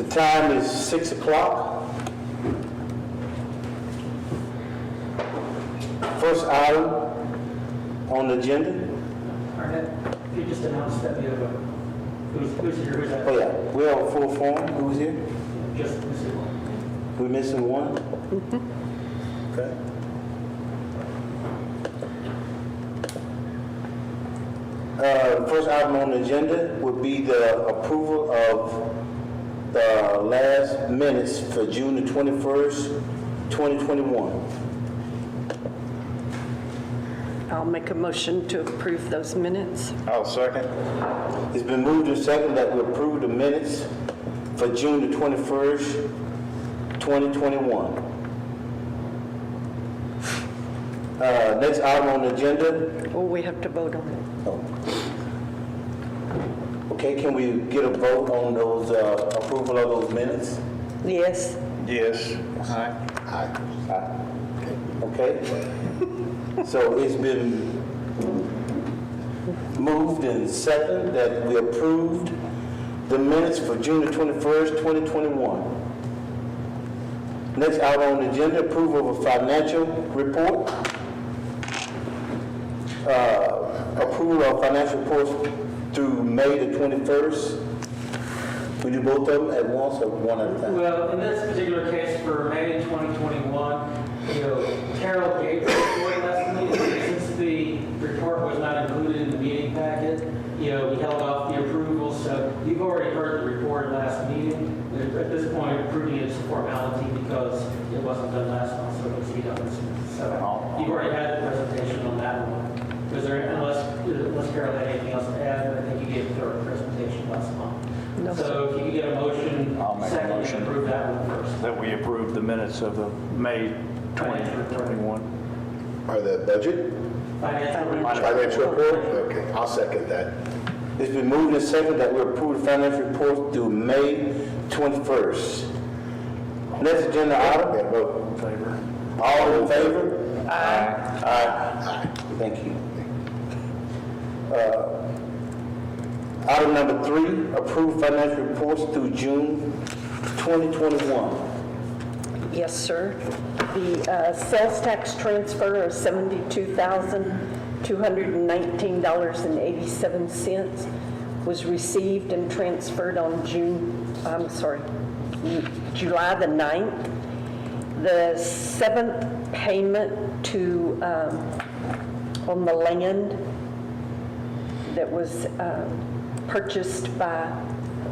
Time is 6 o'clock. First item on the agenda. Arnett, if you just announced that we have a, who's here, who's that? Oh yeah, we have a full form. Who's here? Just missing one. We missing one? Okay. First item on the agenda would be the approval of the last minutes for June the 21st, 2021. I'll make a motion to approve those minutes. I'll second. It's been moved and seconded that we approve the minutes for June the 21st, 2021. Next item on the agenda. Oh, we have to vote on it. Okay, can we get a vote on those, approval of those minutes? Yes. Yes. Aye. Okay. So it's been moved and seconded that we approved the minutes for June the 21st, 2021. Next item on the agenda, approval of a financial report. Approval of financial reports through May the 21st. We do both of them at once or one at a time? Well, in this particular case for May 2021, Carol gave the report last meeting. Since the report was not included in the meeting packet, we held off the approval. So you've already heard the report last meeting. At this point, approving it is a formality because it wasn't done last month, so it needs to be done this month. So you've already had the presentation on that one. Was there, unless Carol had anything else to add, I think you gave a thorough presentation last month. No, So if you could get a motion, I'll make a second, motion. and approve that one first. That we approve the minutes of the May 2021. Or the budget? Financial report? Okay, I'll second that. It's been moved and seconded that we approve the financial report through May 21st. Next agenda item. Yeah, vote. In favor? All in favor? Aye. Aye. Thank you. Item number 3, approve financial reports through June 2021. Yes, sir. The sales tax transfer of $72,219.87 was received and transferred on July the 9th. The 7th payment to on the land that was purchased by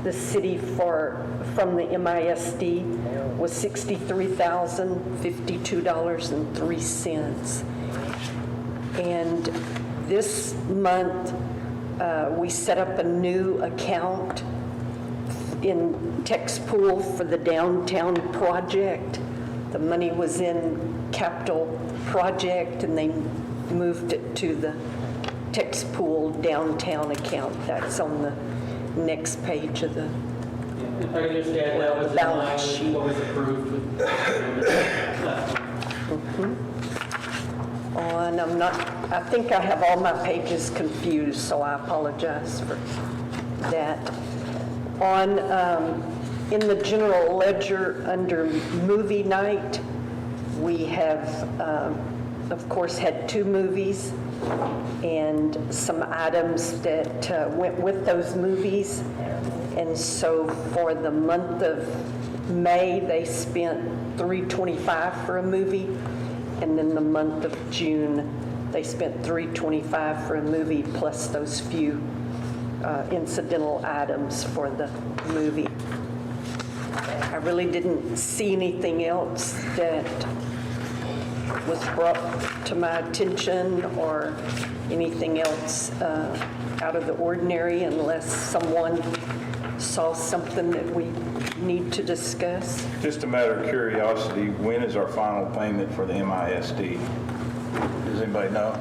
the city from the MISD was $63,052.03. And this month, we set up a new account in Tex Pool for the downtown project. The money was in capital project, and they moved it to the Tex Pool downtown account. That's on the next page of the If I could just add, that was in line with what was approved with last month. on. I think I have all my pages confused, so I apologize for that. On, in the general ledger under movie night, we have, of course, had 2 movies and some items that went with those movies. And so for the month of May, they spent $325 for a movie. And then the month of June, they spent $325 for a movie plus those few incidental items for the movie. I really didn't see anything else that was brought to my attention or anything else out of the ordinary, unless someone saw something that we need to discuss. Just a matter of curiosity, when is our final payment for the MISD? Does anybody know?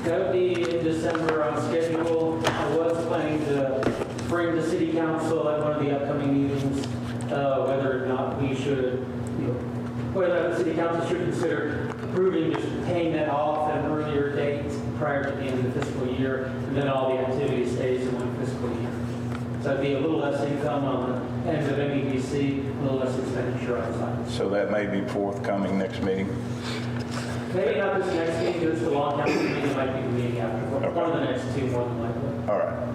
That would be in December on schedule. I was planning to bring the city council at one of the upcoming meetings, whether or not we should, whether the city council should consider approving just paying that off at an earlier date prior to the end of the fiscal year, and then all the activity stays in one fiscal year. So it'd be a little less income on the end of MEDC EDC, a little less expenditure on signs. So that may be forthcoming next meeting. Maybe not this next meeting, but it's the long council meeting, it might be the meeting after, one of the next two more than likely. All right.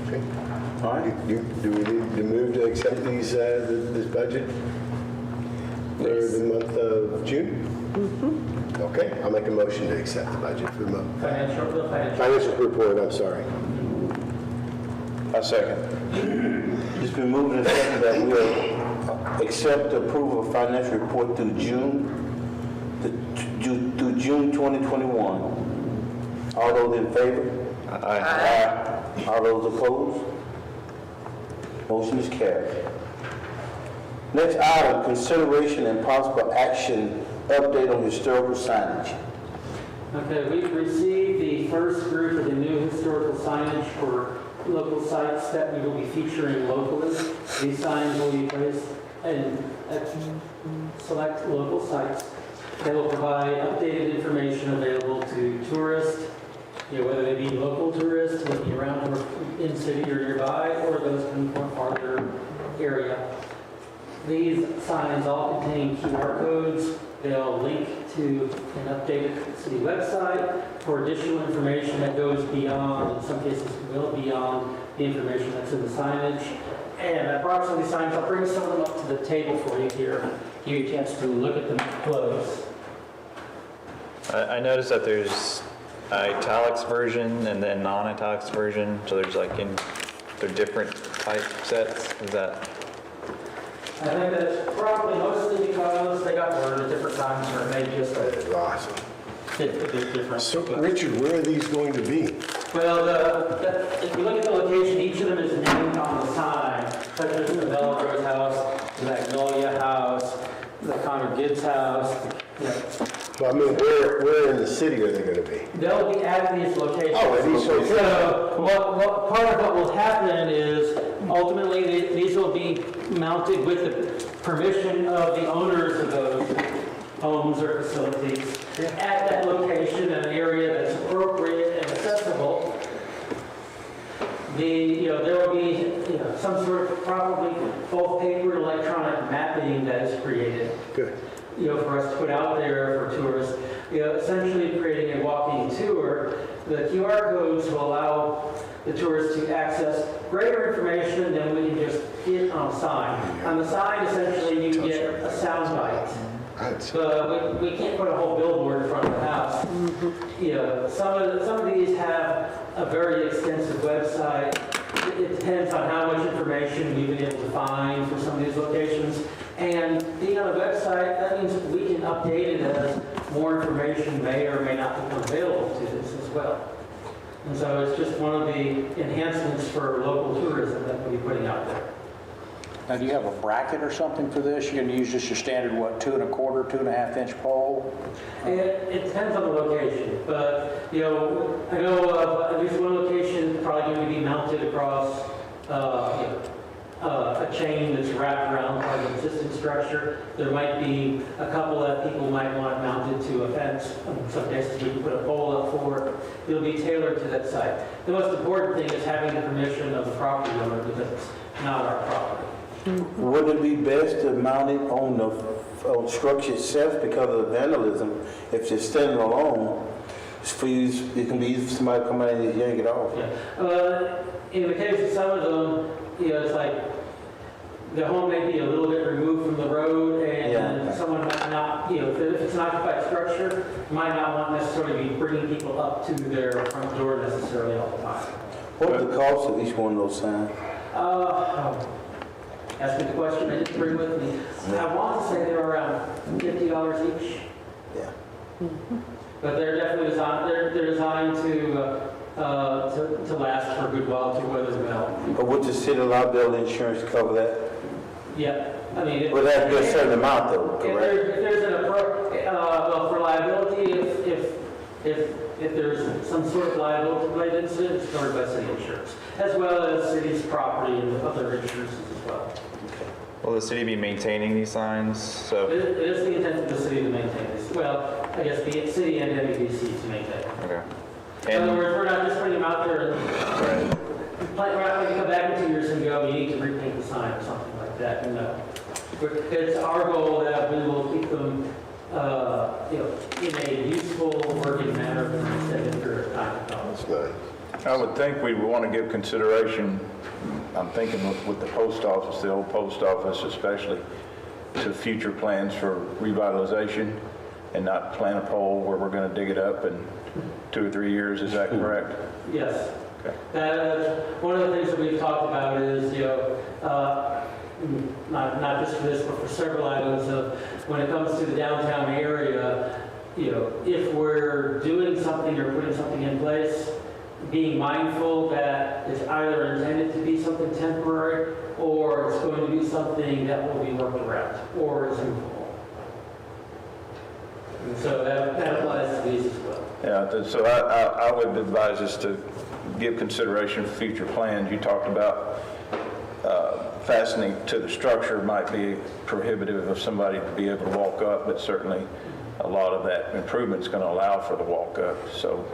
Okay. All right? Do we need to move to accept these, this budget for the month of June? Okay, I'll make a motion to accept the budget for the month. Financial report, I'm sorry. I second. It's been moved and seconded that we'll accept the approval of financial report through June 2021. All those in favor? Aye. All those opposed? Motion is carried. Next item, consideration and possible action, update on historical signage. Okay, we've received the first group of the new historical signage for local sites that we will be featuring locally. These signs will be placed at select local sites that will provide updated information available to tourists, whether they be local tourists looking around or in city or nearby, or those coming from a farther area. These signs all contain QR codes. They'll link to an updated city website for additional information that goes beyond, in some cases well beyond, the information that's in the signage. And I brought some of these signs. I'll bring some of them up to the table for you here. Give you a chance to look at them close. I noticed that there's italics version and then non-italics version. So there's they're different type sets. Is that? I think that's probably mostly because they got word at different times, or maybe just That is awesome. a bit different. So, Richard, where are these going to be? Well, if you look at the location, each of them is named on the sign, such as the Melrose House, the Magnolia House, the Connor Gibbs House. Well, I mean, where in the city are they going to be? They'll be at these locations. Oh, at these locations. So part of what will happen is ultimately these will be mounted with the permission of the owners of those homes or facilities at that location in an area that's appropriate and accessible. There will be some sort of probably both paper and electronic mapping that is created. Good. For us to put out there for tourists, essentially creating a walking tour. The QR codes will allow the tourists to access greater information than we can just get on a sign. On the sign, essentially, you get a sound bite. But we can't put a whole billboard in front of the house. Some of these have a very extensive website. It depends on how much information we've been able to find for some of these locations. And being on a website, that means we can update it as more information may or may not become available to this as well. And so it's just one of the enhancements for local tourism that we'll be putting out there. Now, do you have a bracket or something for this? You're going to use just your standard, 2 1/4, 2.5 inch pole? It depends on the location, but I know of at least one location probably going to be mounted across a chain that's wrapped around part of the existing structure. There might be a couple that people might want mounted to a fence. In some cases, we can put a pole up for it. It'll be tailored to that site. The most important thing is having the permission of the property owner because it's not our property. Wouldn't it be best to mount it on the structure itself because of the vandalism? If it's standing alone, it can be easy for somebody to come out and just yank it off. Yeah. In the case of some of them, it's like the home may be a little bit removed from the road, and someone might not, if it's an occupied structure, might not want necessarily be bringing people up to their front door necessarily all the time. What would the cost of each one of those signs? Ask me the question I didn't bring with me. I want to say they're around $50 each. Yeah. But they're definitely designed. They're designed to last for a good while, to weather well. But would the city liability insurance cover that? Yeah, I mean. Would that be a certain amount though, If correct? there's an for liability, if there's some sort of liability-related incident, it's covered by city insurance, as well as city's property and other insurances as well. Will the city be maintaining these signs? So It is the intent of the city to maintain this. Well, I guess the city and MEDC to maintain. okay. In other And, words, we're not just putting them out there and right. we're not going to come back in 2 years and go, you need to repaint the sign or something like that. No. It's our goal that we will keep them, in a useful working manner for an extended period of time to come. That's nice. I would think we would want to give consideration, I'm thinking with the post office, the old post office especially, to future plans for revitalization and not plant a pole where we're going to dig it up in 2 or 3 years. Is that correct? Yes. Okay. One of the things that we've talked about is, not just for this, but for several items of when it comes to the downtown area, if we're doing something or putting something in place, being mindful that it's either intended to be something temporary or it's going to be something that will be worked around or is movable. And so that applies to these as well. Yeah, so I would advise us to give consideration for future plans. You talked about fastening to the structure might be prohibitive of somebody to be able to walk up, but certainly a lot of that improvement's going to allow for the walk up. So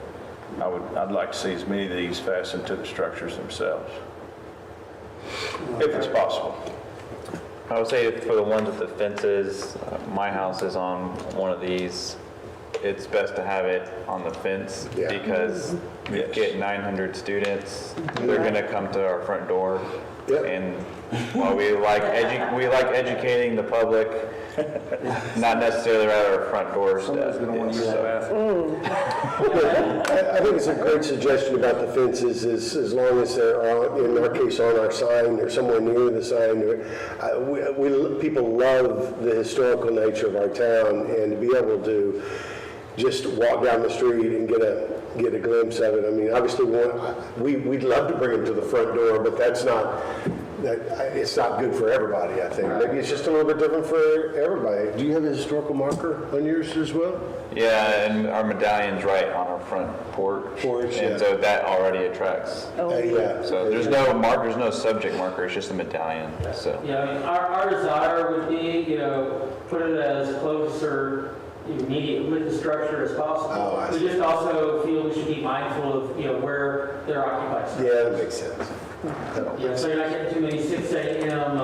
I'd like to see as many of these fastened to the structures themselves, if it's possible. I would say for the ones with the fences, my house is on one of these. It's best to have it on the fence Yeah. because we Yes. get 900 students. They're going to come to our front door. Yep. And while we like educating the public, not necessarily at our front doorstep. I think it's a great suggestion about the fences, is as long as they're, in our case, on our sign or somewhere near the sign. People love the historical nature of our town, and to be able to just walk down the street and get a glimpse of it. I mean, obviously, we'd love to bring them to the front door, but it's not good for everybody, I think. Maybe it's just a little bit different for everybody. Do you have a historical marker on yours as well? Yeah, and our medallion's right on our front porch. Yeah. And so that already attracts. Yeah. So there's no subject marker, it's just a medallion, so. Yeah, I mean, our desire would be, put it as close or immediate with the structure as possible. Oh, I We see. just also feel we should be mindful of, where they're occupied. Yeah, that makes sense. So you're not getting too many 6 a.m.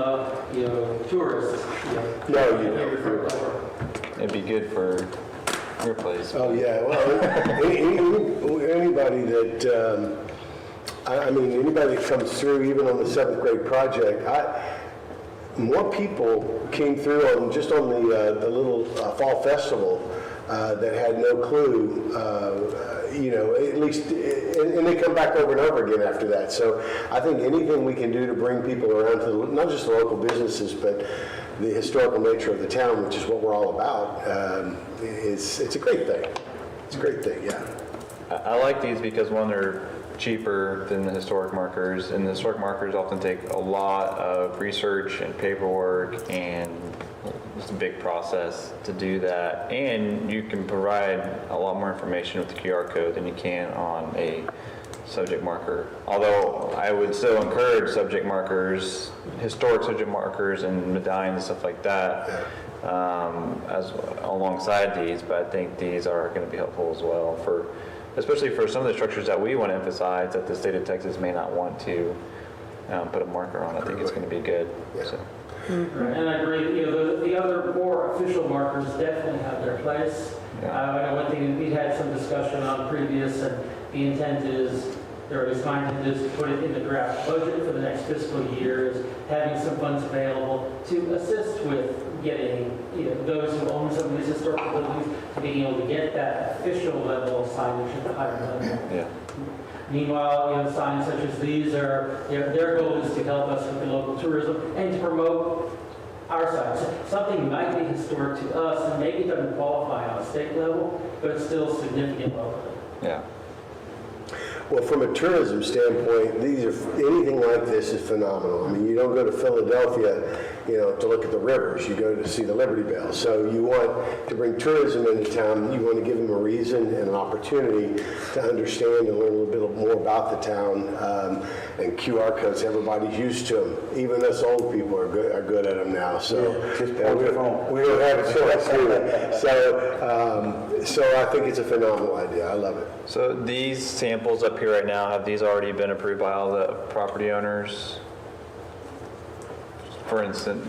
Tourists. No, you at your front don't. door. It'd be good for your place. Oh, yeah, well, anybody that, anybody that comes through, even on the 7th grade project, more people came through on the little fall festival that had no clue, at least, and they come back over and over again after that. So I think anything we can do to bring people around to not just the local businesses, but the historical nature of the town, which is what we're all about, it's a great thing. It's a great thing, yeah. I like these because, one, they're cheaper than the historic markers, and the historic markers often take a lot of research and paperwork, and it's a big process to do that. And you can provide a lot more information with the QR code than you can on a subject marker. Although I would still encourage subject markers, historic subject markers and medallions and stuff like that, as alongside these, but I think these are going to be helpful as well especially for some of the structures that we want to emphasize that the state of Texas may not want to put a marker on. I think it's going to be good. So. Right, and I agree, the other more official markers definitely have their place. Yeah. I know one thing, we had some discussion on previous, and the intent is, or at least my intent is to put it in the draft budget for the next fiscal year, is having some funds available to assist with getting, those who own some of these historical buildings to being able to get that official level of signage at the higher level. Yeah. Meanwhile, signs such as these are, their goal is to help us with the local tourism and to promote our site. Something might be historic to us and maybe doesn't qualify on a state level, but it's still significant locally. Yeah. Well, from a tourism standpoint, anything like this is phenomenal. I mean, you don't go to Philadelphia, to look at the rivers. You go to see the Liberty Bell. So you want to bring tourism into town. You want to give them a reason and an opportunity to understand and learn a little bit more about the town. And QR codes, everybody's used to them. Even us old people are good at them now. So we don't have a choice, do we? So So I think it's a phenomenal idea. I love it. So these samples up here right now, have these already been approved by all the property owners? For instance,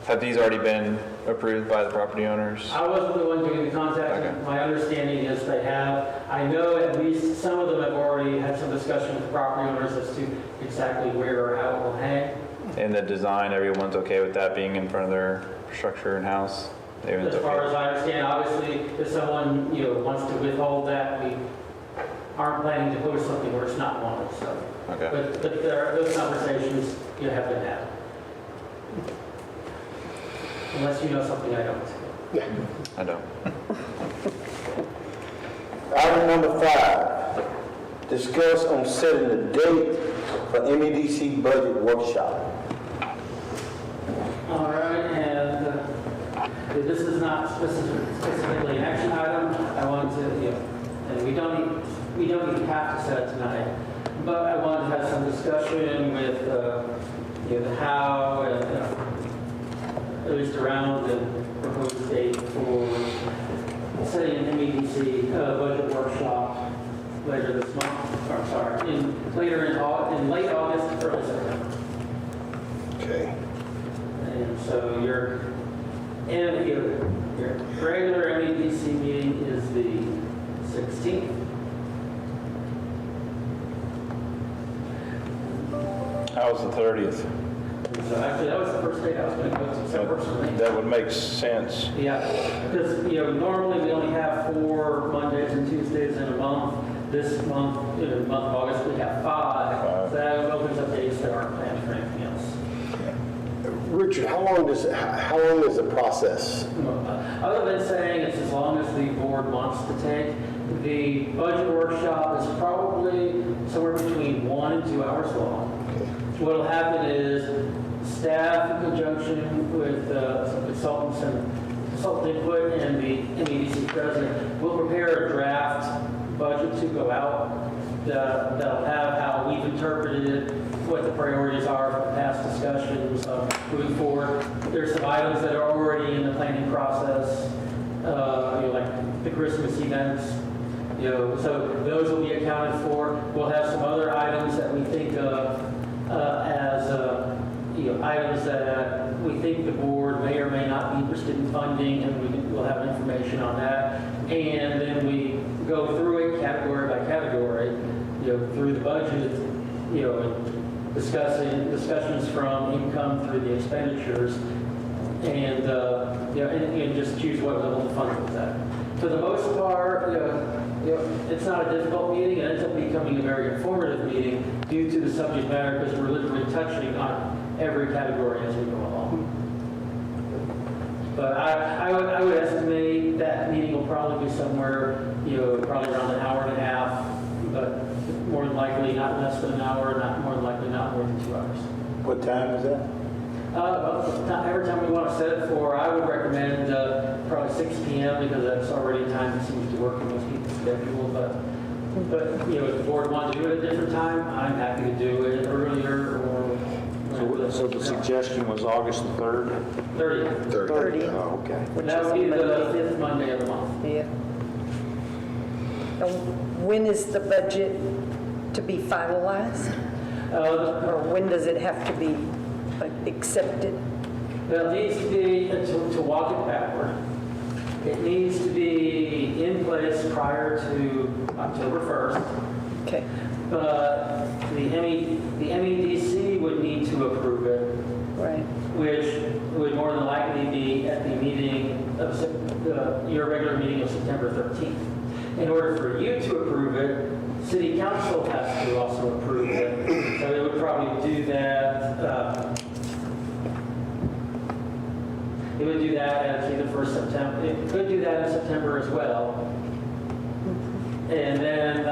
have these already been approved by the property owners? I wasn't the one doing the contacting. Okay. My understanding is they have. I know at least some of them have already had some discussion with the property owners as to exactly where or how it will hang. And the design, everyone's okay with that being in front of their structure and house? Everyone's As far okay? as I understand, obviously, if someone, wants to withhold that, we aren't planning to post something where it's not wanted, so. Okay. But those conversations, have been had. Unless you know something I don't. I don't. Item number 5, discuss on setting the date for MEDC budget workshop. All right, and this is not specifically an action item. I want to, and we don't even have to set it tonight, but I wanted to have some discussion with, the how and, at least around the proposed date for setting an MEDC budget workshop later this month, or sorry, in late August, early September. Okay. And so your regular MEDC meeting is the 16th. How's the 30th? So actually, that was the first date I was going to go to, so that works for me. That would make sense. Yeah, because, normally we only have 4 Mondays and Tuesdays in a month. This month, in the month of August, we have 5. So that opens up days that aren't planned for anything else. Richard, how long is the process? Other than saying it's as long as the board wants to take, the budget workshop is probably somewhere between 1 and 2 hours long. What'll happen is staff in conjunction with some consultants and consultant input and the MEDC president will prepare a draft budget to go out that'll have how we've interpreted it, what the priorities are from past discussions moving forward. There's some items that are already in the planning process, like the Christmas events, so those will be accounted for. We'll have some other items that we think of as items that we think the board may or may not be interested in funding, and we'll have information on that. And then we go through it category by category, through the budget, discussions from income through the expenditures, and and just choose what level to fund with that. For the most part, it's not a difficult meeting. It ends up becoming a very informative meeting due to the subject matter, because we're literally touching on every category as we go along. But I would estimate that meeting will probably be somewhere, probably around an hour and a half, but more than likely not less than an hour, more than likely not more than 2 hours. What time is that? Every time we want to set it for, I would recommend probably 6 p.m. because that's already a time that seems to work in most people's schedule. But if the board wants to do it at a different time, I'm happy to do it earlier or. So the suggestion was August the 3rd? 30th. 30. Oh, okay. That would be the 5th Monday of the month. Yeah. And when is the budget to be finalized? Or when does it have to be accepted? Well, it needs to be, to walk it backward, it needs to be in place prior to October 1st. Okay. But the MEDC would need to approve it, Right. which would more than likely be at the meeting of, your regular meeting of September 13th. In order for you to approve it, City Council has to also approve it. So it would probably do that, it would do that at the 1st September. It could do that in September as well. And then,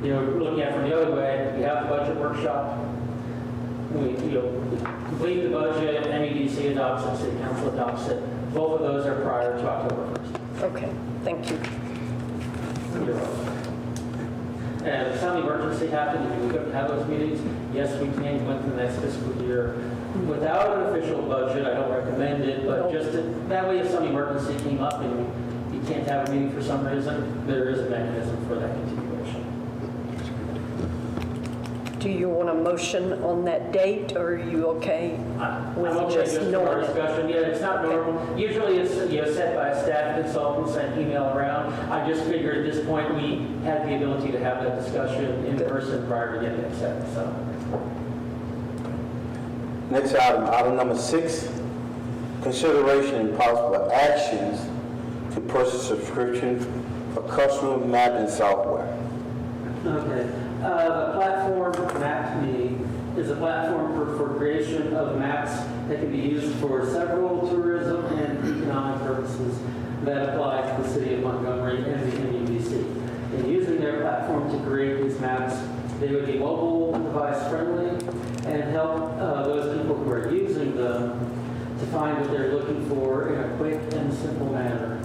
looking at it from the other way, we have the budget workshop. We, complete the budget, MEDC adopts it, City Council adopts it. Both of those are prior to October 1st. Okay, thank you. You're welcome. And if some emergency happened, if we couldn't have those meetings, yes, we can go into the next fiscal year without an official budget, I don't recommend it, but just to, that way if some emergency came up and you can't have a meeting for some reason, there is a mechanism for that continuation. Do you want a motion on that date, or are you okay I'm with okay just just for our knowing it? discussion. Yeah, it's not normal. Usually it's, set by a staff consultant, sent email around. I just figured at this point we had the ability to have that discussion in person prior to getting it set, so. Next item, item number 6, consideration and possible actions to purchase subscription for custom mapping software. Okay. The platform MapMe is a platform for creation of maps that can be used for several tourism and economic purposes that apply to the city of Montgomery and the EDC. In using their platform to create these maps, they would be mobile device friendly and help those people who are using them to find what they're looking for in a quick and simple manner.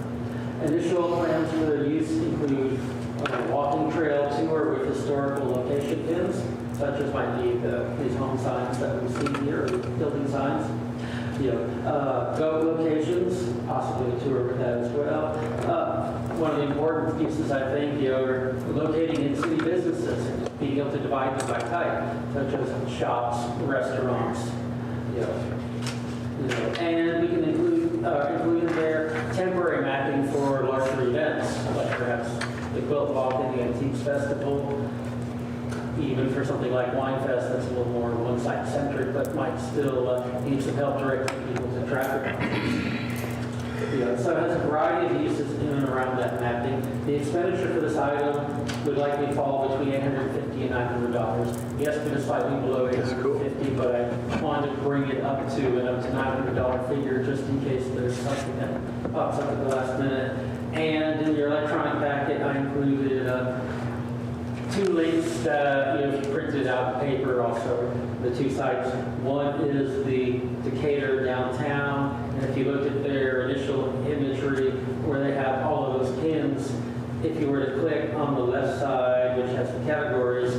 Initial plans for their use include a walking trail tour with historical location pins, such as might be these home signs that we've seen here, or building signs. Goat locations, possibly a tour with that as well. One of the important pieces, I think, are locating in city businesses and being able to divide them by type, such as shops, restaurants, and we can include in there temporary mapping for larger events, like perhaps the Quilt Walk and the Antiques Festival, even for something like Wine Fest that's a little more one-site centric, but might still need some help directing people to traffic. So it has a variety of uses in and around that mapping. The expenditure for this item would likely fall between $850 and $900. Yes, it's slightly below $850, but I wanted to bring it up to an up to $900 figure just in case there's something that pops up at the last minute. And in your electronic packet, I included 2 links that, if you printed out paper also, the 2 sites. One is the Decatur downtown, and if you looked at their initial imagery where they have all of those pins, if you were to click on the left side, which has the categories,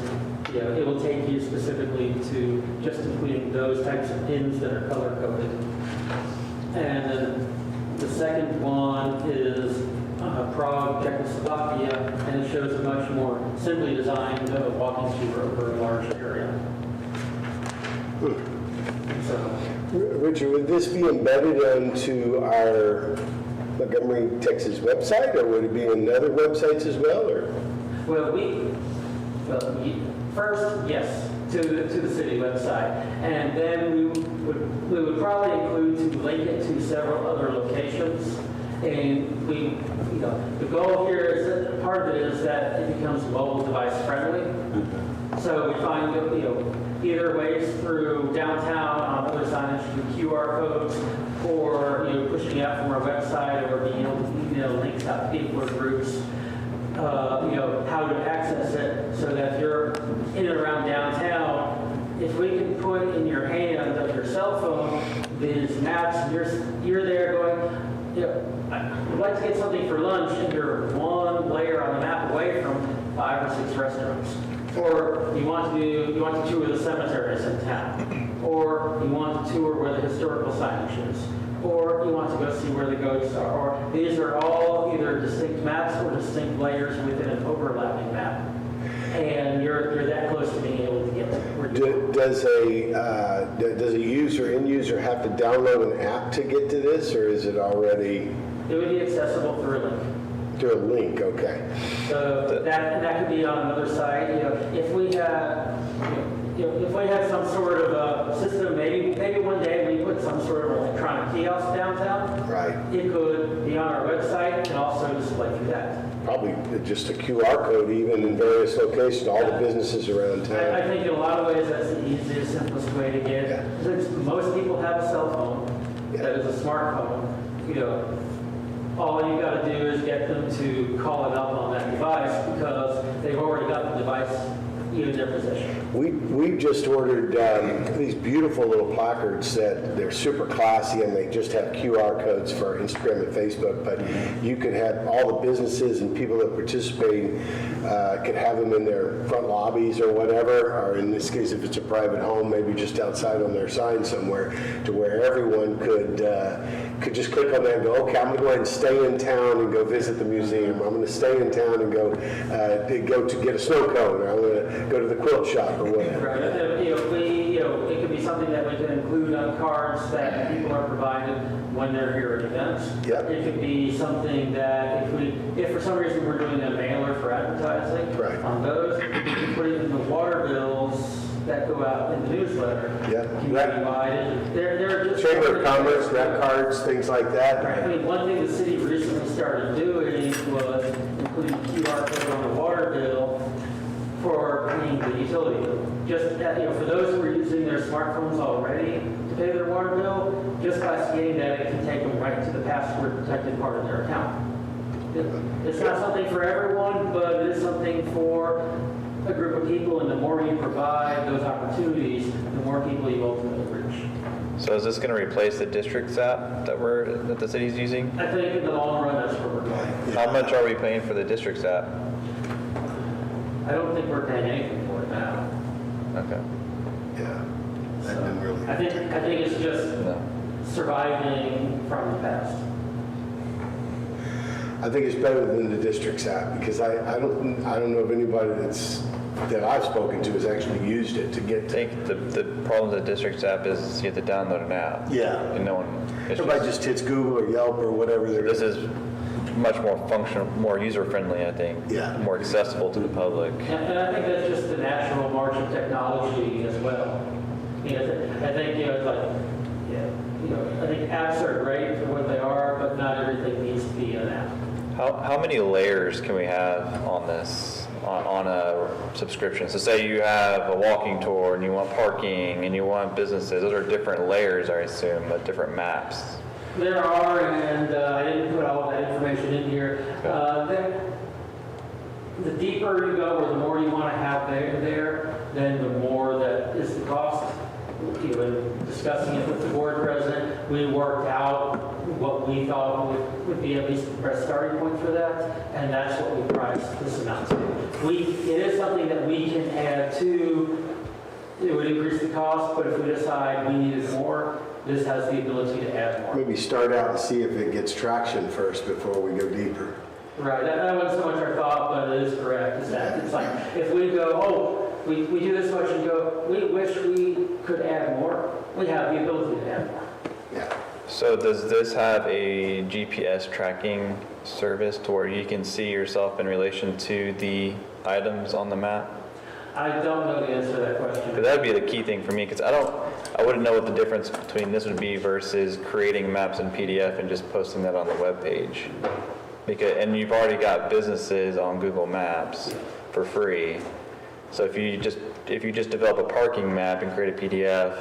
it will take you specifically to just including those types of pins that are color-coded. And then the second one is Prague, Czechoslovakia, and it shows a much more simply designed walking tour over a large area. So, Richard, would this be embedded onto our Montgomery, Texas website, or would it be in other websites as well, or? First, yes, to the city website, and then we would probably include to link it to several other locations. And the goal here is that part of it is that it becomes mobile device friendly. So we find that, either ways through downtown on other signage through QR codes, or pushing out from our website, or being able to email links out to people or groups. How to access it so that if you're in and around downtown, if we can put in your hand of your cell phone these maps, you're there going, I'd like to get something for lunch, and you're one layer on the map away from 5 or 6 restaurants. Or you want to tour the cemeteries in town. Or you want to tour where the historical signage is. Or you want to go see where the goats are. Or these are all either distinct maps or distinct layers within an overlapping map. And you're that close to being able to get to where you are. Does a end user have to download an app to get to this, or is it already? It would be accessible through a link. Through a link, okay. So that could be on another site. If we had some sort of a system, maybe one day we put some sort of electronic kiosk downtown. Right. It could be on our website and also display through that. Probably just a QR code even in various locations, all the businesses around I town. think in a lot of ways that's the easiest, simplest way to get. Yeah. Since most people have a cell phone that is a smartphone, all you got to do is get them to call it up on that device, because they've already got the device, in their possession. We've just ordered these beautiful little placards that they're super classy and they just have QR codes for Instagram and Facebook, but you could have all the businesses and people that participate could have them in their front lobbies or whatever, or in this case, if it's a private home, maybe just outside on their sign somewhere, to where everyone could just click on that and go, okay, I'm going to go ahead and stay in town and go visit the museum. I'm going to stay in town and go to get a snow cone, or I'm going to go to the quilt shop or whatever. Right, it could be something that we can include on cards that people are provided when they're here at events. Yep. It could be something that if for some reason we're doing a mailer for advertising, Right. on those, we can put it in the water bills that go out in the newsletter. Yep. Can be divided. They're just Chamber of Commerce, grant cards, things like that. Right. I mean, one thing the city recently started doing was including QR code on the water bill for paying the utility bill. Just that, for those who are using their smartphones already to pay their water bill, just by scanning that, it can take them right to the password protected part of their account. It's not something for everyone, but it is something for a group of people, and the more you provide those opportunities, the more people you ultimately reach. So is this going to replace the district's app that the city's using? I think in the long run, that's where we're going. How much are we paying for the district's app? I don't think we're paying anything for it now. Okay. Yeah. That So, didn't really. I think it's just No. surviving from the past. I think it's better than the district's app, because I don't know of anybody that I've spoken to has actually used it to get I to. think the problem with the district's app is you have to download an app. Yeah. And no one. It's Everybody just hits Google or Yelp or whatever they're. This is much more functional, more user-friendly, I think. Yeah. More accessible to the public. And I think that's just the natural march of technology as well. I think, it's like, I think apps are great for what they are, but not everything needs to be an app. How many layers can we have on this, on a subscription? So say you have a walking tour and you want parking and you want businesses. Those are different layers, I assume, but different maps. There are, and I didn't put all that information in here. The deeper you go, or the more you want to have there, then the more that is the cost. Even discussing it with the board president, we worked out what we thought would be at least the best starting point for that, and that's what we priced this amount to. It is something that we can add to. It would increase the cost, but if we decide we needed more, this has the ability to add more. Maybe start out and see if it gets traction first before we go deeper. Right, that wasn't so much our thought, but it is correct, is that it's like, if we go, we do this much and go, we wish we could add more, we have the ability to add more. Yeah. So does this have a GPS tracking service to where you can see yourself in relation to the items on the map? I don't know the answer to that question. Because that would be the key thing for me, because I wouldn't know what the difference between this would be versus creating maps in PDF and just posting that on the web page. And you've already got businesses on Google Maps for free. So if you just develop a parking map and create a PDF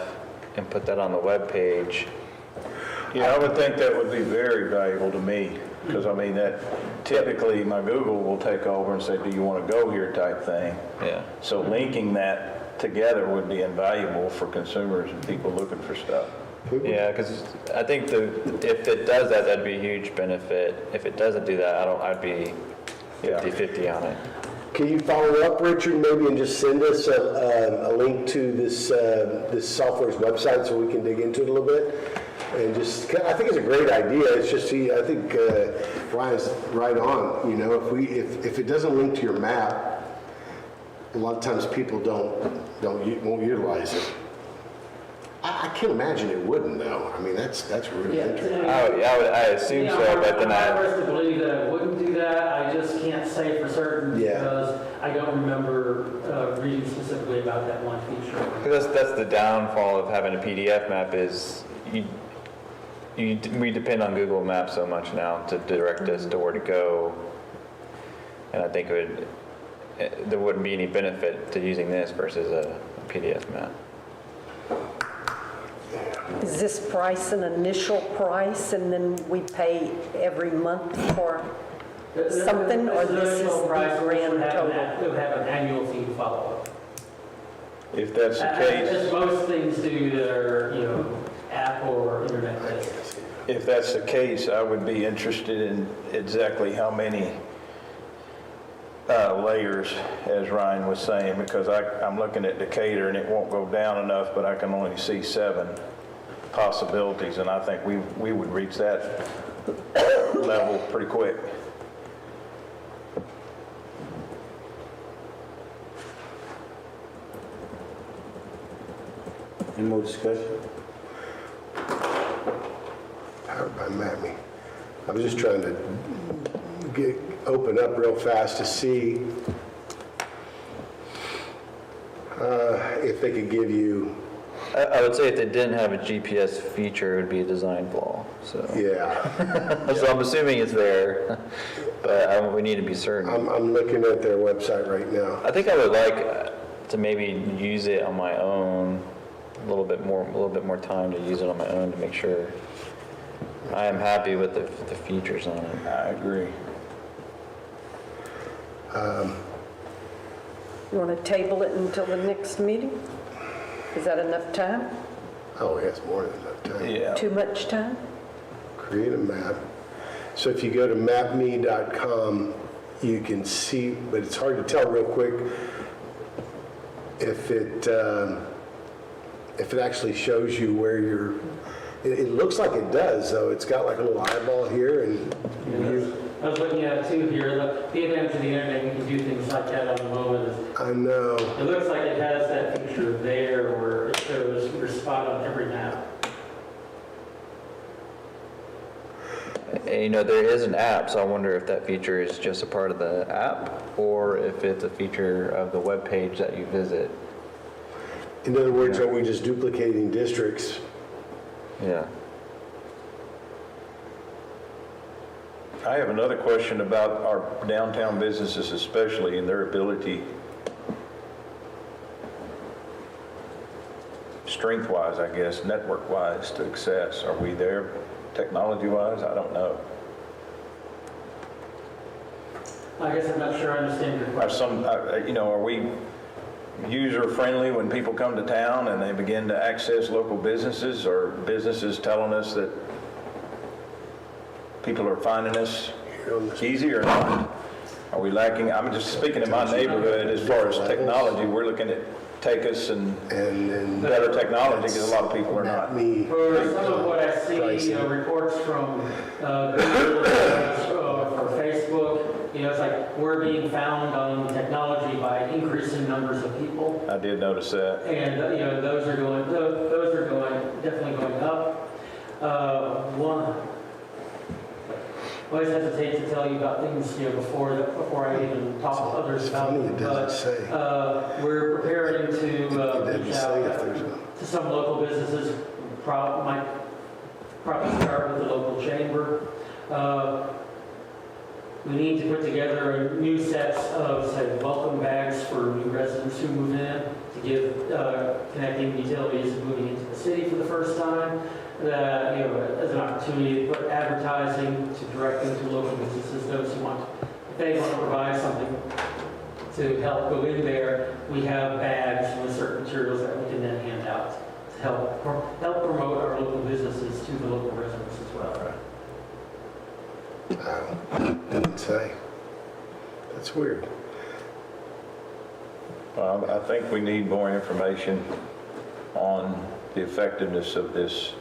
and put that on the web page. Yeah, I would think that would be very valuable to me, because I mean, that typically my Google will take over and say, do you want to go here type thing. Yeah. So linking that together would be invaluable for consumers and people looking for stuff. Yeah, because I think if it does that, that'd be a huge benefit. If it doesn't do that, I'd be 50-50 on it. Can you follow up, Richard, maybe, and just send us a link to this software's website so we can dig into it a little bit? And just, I think it's a great idea. It's just, I think Ryan's right on. If it doesn't link to your map, a lot of times people won't utilize it. I can't imagine it wouldn't, though. I mean, that's really interesting. I assume so, but then I'm not first to believe that I wouldn't do that. I just can't say for certain because I don't remember reading specifically about that one feature. That's the downfall of having a PDF map is we depend on Google Maps so much now to direct us to where to go, and I think there wouldn't be any benefit to using this versus a PDF map. Is this price an initial price and then we pay every month for something, or this is the grand total? It would have an annual fee to follow up. If that's the As case, most things do that are, app or internet-based. if that's the case, I would be interested in exactly how many layers, as Ryan was saying, because I'm looking at Decatur and it won't go down enough, but I can only see 7 possibilities, and I think we would reach that level pretty quick. Any more discussion? Powered by MAPME. I was just trying to open up real fast to see if they could give you, I would say if they didn't have a GPS feature, it would be a design flaw, so. yeah. So I'm assuming it's there, but we need to be certain. I'm looking at their website right now. I think I would like to maybe use it on my own, a little bit more time to use it on my own to make sure I am happy with the features on it. I agree. You want to table it until the next meeting? Is that enough time? Oh, yeah, it's more than enough time. Yeah. Too much time? Create a map. So if you go to mapme.com, you can see, but it's hard to tell real quick if it actually shows you where you're. It looks like it does, though. It's got like a little eyeball here, and I was looking at it too here, the advantage of the internet, you can do things like that on the moment. I know. It looks like it has that feature there where it shows your spot on every map. And, there is an app, so I wonder if that feature is just a part of the app or if it's a feature of the web page that you visit. In other words, are we just duplicating districts? Yeah. I have another question about our downtown businesses especially and their ability, strength-wise, I guess, network-wise, to access. Are we there technology-wise? I don't know. I guess I'm not sure I understand your question. Are we user-friendly when people come to town and they begin to access local businesses, or businesses telling us that people are finding us easy or not? Are we lacking? I'm just speaking in my neighborhood as far as technology. We're looking at Takis and better technology because a lot of people are not. For some of what I see, reports from Google or Facebook, it's like we're being found on technology by increasing numbers of people. I did notice that. And, those are definitely going up. I always hesitate to tell you about things, before I even talk to others about them. It doesn't say. We're preparing to reach say if out there's to some local businesses. Might probably start with the local chamber. We need to put together new sets of, say, welcome bags for new residents who move in to give connecting utilities moving into the city for the first time. As an opportunity to put advertising to direct them to local businesses, those who want, if they want to provide something to help go in there, we have bags with certain materials that we can then hand out to help promote our local businesses to the local residents as well. Didn't say. That's weird. Well, I think we need more information on the effectiveness of this.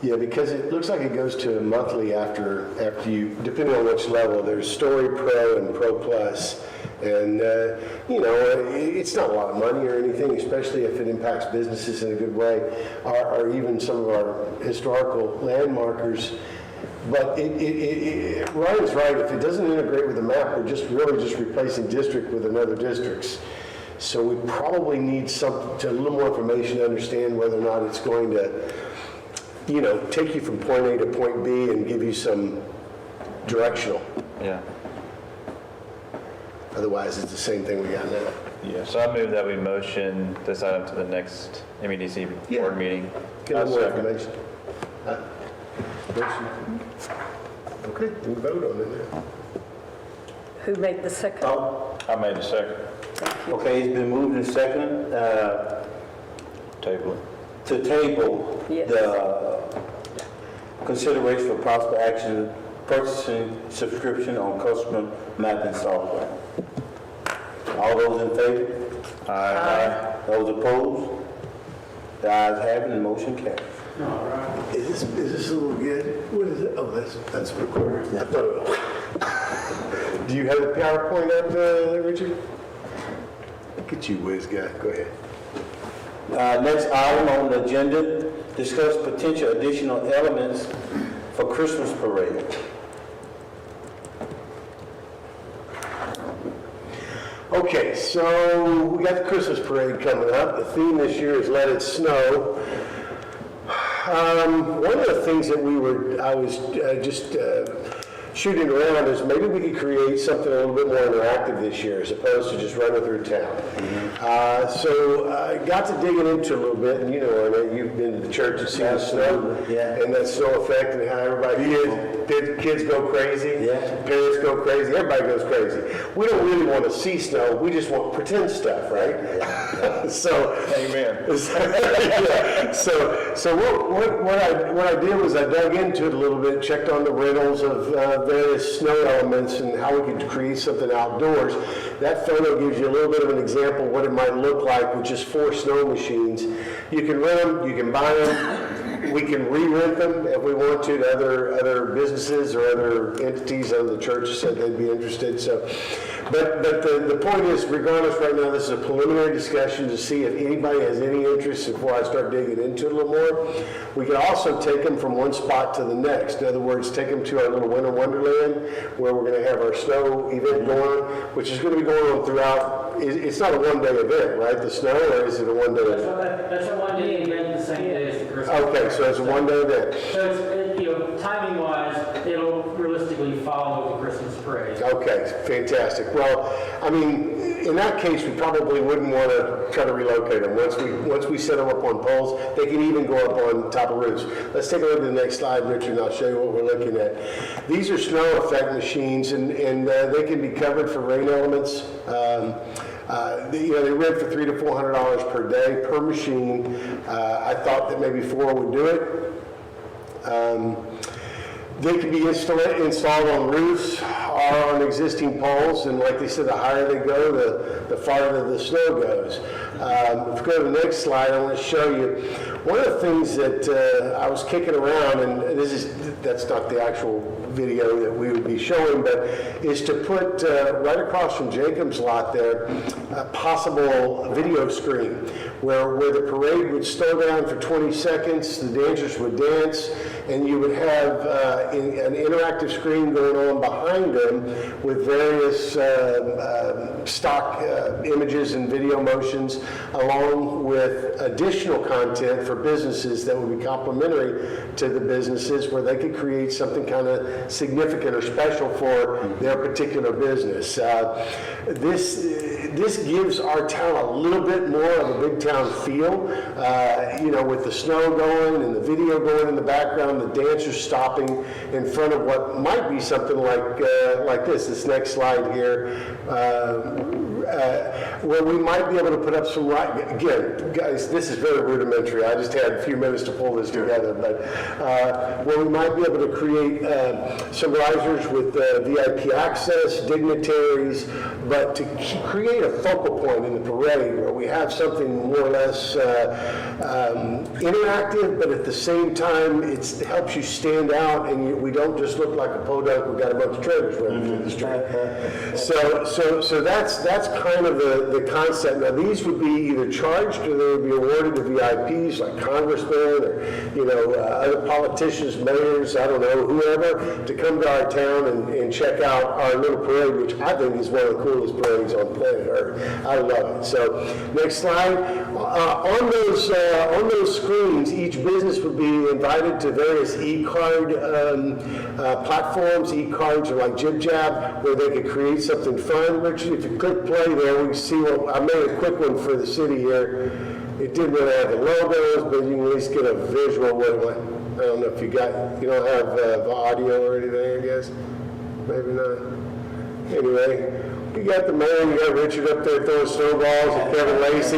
Yeah, because it looks like it goes to monthly after you, depending on which level. There's Story Pro and Pro Plus. And, it's not a lot of money or anything, especially if it impacts businesses in a good way, or even some of our historical landmarkers. But Ryan's right. If it doesn't integrate with the map, we're really just replacing district with another districts. So we probably need a little more information to understand whether or not it's going to, take you from point A to point B and give you some directional. Yeah. Otherwise, it's the same thing we got now. Yeah. So I move that we motion this item to the next MEDC board meeting. Get a little more I'll second. information. Motion. Okay, we vote on it now. Who made the second? I made a second. Okay, it's been moved and seconded Table it. to table Yes. the consideration for possible action purchasing subscription on customer mapping software. All those in favor? Aye. Those opposed? The ayes have it, and the motion carries. All right. Is this a little good? What is it? Oh, that's a recorder. I thought it was. Do you have the PowerPoint up, Richard? Look at you, whiz guy. Go ahead. Next item on the agenda, discuss potential additional elements for Christmas parade. Okay, so we got the Christmas parade coming up. The theme this year is Let It Snow. One of the things that I was just shooting around is maybe we could create something a little bit more interactive this year as opposed to just running through town. So I got to digging into a little bit, and you know, Arnett, you've been to the church and seen the snow, Yeah. and that snow effect and how everybody kids go crazy, Yeah. parents go crazy, everybody goes crazy. We don't really want to see snow, we just want pretend stuff, right? So, Amen. yeah. So what I did was I dug into it a little bit, checked on the rentals of various snow elements and how we could create something outdoors. That photo gives you a little bit of an example of what it might look like with just 4 snow machines. You can rent them, you can buy them, we can re-rent them if we want to other businesses or other entities. The church said they'd be interested. So, but the point is, regardless, right now this is a preliminary discussion to see if anybody has any interest before I start digging into it a little more. We can also take them from one spot to the next. In other words, take them to our little winter wonderland where we're going to have our snow event going, which is going to be going on throughout. It's not a one-day event, right? The snow, or is it a one-day event? That's a one-day event, the same day as the Christmas. Okay, so it's a one-day event. So it's, timing-wise, it'll realistically follow the Christmas parade. Okay, fantastic. Well, I mean, in that case, we probably wouldn't want to try to relocate them. Once we set them up on poles, they can even go up on top of roofs. Let's take a look at the next slide, Richard, and I'll show you what we're looking at. These are snow effect machines, and they can be covered for rain elements. They rent for $300 to $400 per day per machine. I thought that maybe 4 would do it. They can be installed on roofs or on existing poles, and like they said, the higher they go, the farther the snow goes. If we go to the next slide, I want to show you one of the things that I was kicking around, and that's not the actual video that we would be showing, but is to put right across from Jacob's lot there a possible video screen where the parade would slow down for 20 seconds, the dancers would dance, and you would have an interactive screen going on behind them with various stock images and video motions, along with additional content for businesses that would be complementary to the businesses, where they could create something kind of significant or special for their particular business. This gives our town a little bit more of a big town feel, with the snow going and the video going in the background, the dancers stopping in front of what might be something like this next slide here, where we might be able to put up some, again, guys, this is very rudimentary. I just had a few minutes to pull this together, but where we might be able to create some risers with VIP access, dignitaries, but to create a focal point in the parade where we have something more or less interactive, but at the same time, it helps you stand out, and we don't just look like a podunk. We've got a bunch of trailers running through the street. So that's kind of the concept. Now, these would be either charged or they would be awarded to VIPs like congressmen or other politicians, mayors, I don't know, whoever, to come to our town and check out our little parade, which I think is one of the coolest parades on planet Earth. I love it. So next slide. On those screens, each business would be invited to various e-card platforms. E-cards are like Jib Jab, where they could create something fun. Richard, if you click play there, we can see I made a quick one for the city here. It didn't really have the logos, but you can at least get a visual of what it went. I don't know if you don't have the audio or anything, I guess. Maybe not. Anyway, you got the man, you got Richard up there throwing snowballs and Kevin Lacey.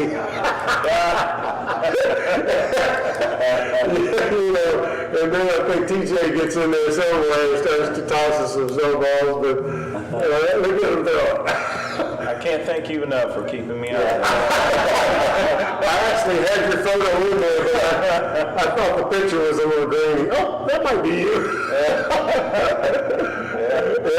You know, and then I think TJ gets in there somewhere and starts to toss us some snowballs, but look at him throw it. I can't thank you enough for keeping me out of I actually had your photo in there, but I thought the picture was a little grainy. Oh, that might be you.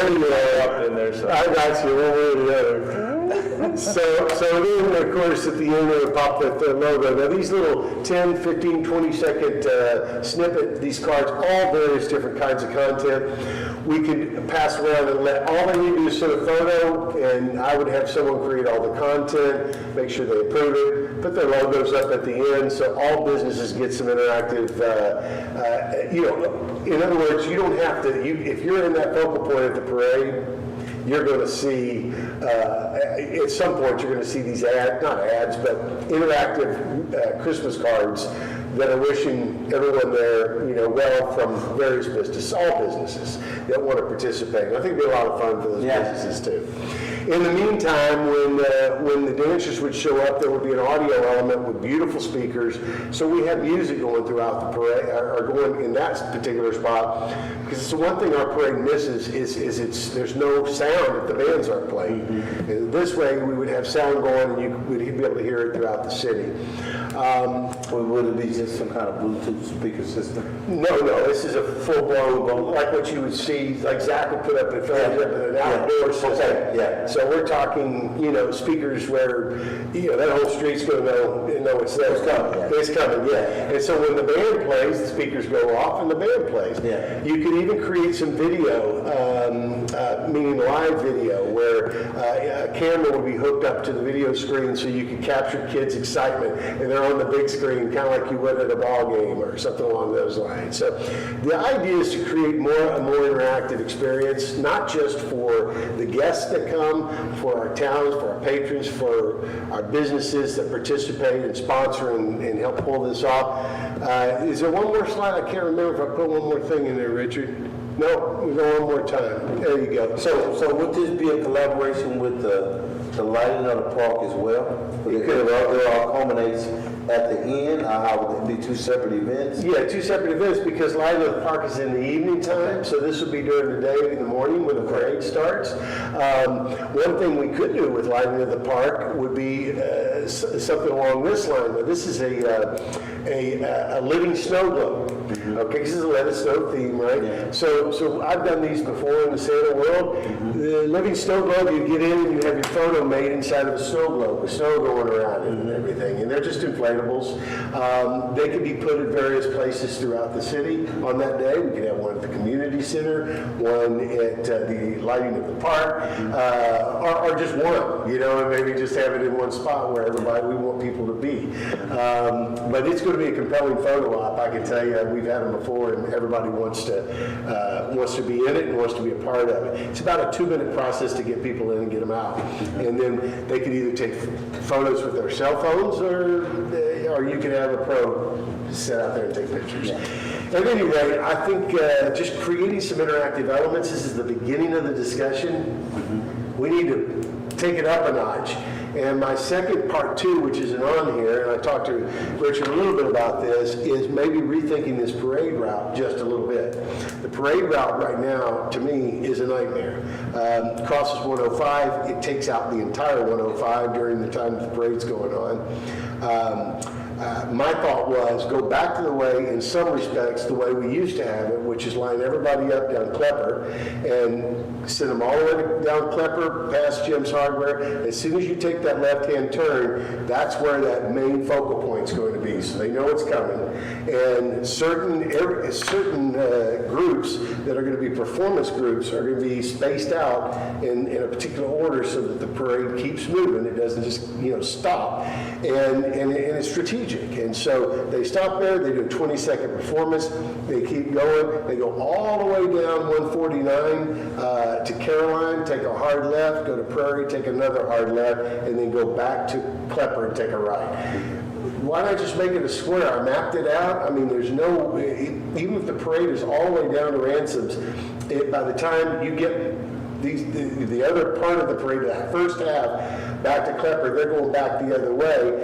Anyway, up in there. So. I got you one way or the other. So then, of course, at the end, they pop that logo. Now, these little 10, 15, 20-second snippet, these cards, all various different kinds of content. We could pass around and all they need to do is send a photo, and I would have someone create all the content, make sure they approve it, put their logos up at the end, so all businesses get some interactive, in other words, you don't have to, if you're in that focal point at the parade, you're going to see, at some point, you're going to see these not ads, but interactive Christmas cards that are wishing everyone there, well from various businesses, all businesses that want to participate. And I think it'd be a lot of fun for those businesses too. In the meantime, when the dancers would show up, there would be an audio element with beautiful speakers. So we have music going throughout the parade, or going in that particular spot. Because it's the one thing our parade misses is there's no sound if the bands aren't playing. And this way, we would have sound going, and you would be able to hear it throughout the city. Or would it be just some kind of Bluetooth speaker system? No, this is a full-blown, like what you would see, like Zach would put up in an outdoor system. Okay, yeah. So we're talking, speakers where, that whole street's going to know it's there. It's coming, yeah. It's coming, yeah. And so when the band plays, the speakers go off and the band plays. Yeah. You could even create some video, meaning live video, where a camera would be hooked up to the video screen so you could capture kids' excitement, and they're on the big screen, kind of like you would at a ball game or something along those lines. So the idea is to create a more interactive experience, not just for the guests that come, for our towns, for our patrons, for our businesses that participate and sponsor and help pull this off. Is there one more slide? I can't remember if I put one more thing in there, Richard. No, we go one more time. There you go. So would this be a collaboration with the lighting of the park as well? It all culminates at the end, how would it be two separate events? Yeah, two separate events, because lighting of the park is in the evening time, so this would be during the day, in the morning when the parade starts. One thing we could do with lighting of the park would be something along this line. Now, this is a living snow globe. Okay, this is a Let It Snow theme, right? Yeah. So I've done these before in the Santa world. The living snow globe, you get in and you have your photo made inside of a snow globe with snow going around it and everything, and they're just inflatables. They could be put at various places throughout the city on that day. We could have one at the community center, one at the lighting of the park, or just one, and maybe just have it in one spot where we want people to be. But it's going to be a compelling photo op, I can tell you. We've had them before, and everybody wants to be in it and wants to be a part of it. It's about a 2-minute process to get people in and get them out. And then they can either take photos with their cell phones, or you can have a pro sit out there and take pictures. At any rate, I think just creating some interactive elements, this is the beginning of the discussion. We need to take it up a notch. And my second part 2, which isn't on here, and I talked to Richard a little bit about this, is maybe rethinking this parade route just a little bit. The parade route right now, to me, is a nightmare. Crosses 105, it takes out the entire 105 during the time that the parade's going on. My thought was go back to the way, in some respects, the way we used to have it, which is line everybody up down Klepper and send them all the way down Klepper past Jim's Hardware. As soon as you take that left-hand turn, that's where that main focal point's going to be, so they know it's coming. And certain groups that are going to be performance groups are going to be spaced out in a particular order so that the parade keeps moving. It doesn't just stop. And it's strategic. And so they stop there, they do a 20-second performance, they keep going, they go all the way down 149 to Caroline, take a hard left, go to Prairie, take another hard left, and then go back to Klepper and take a right. Why not just make it a square? I mapped it out. I mean, there's no, even if the parade is all the way down to Ransom's, by the time you get the other part of the parade, the first half, back to Klepper, they're going back the other way.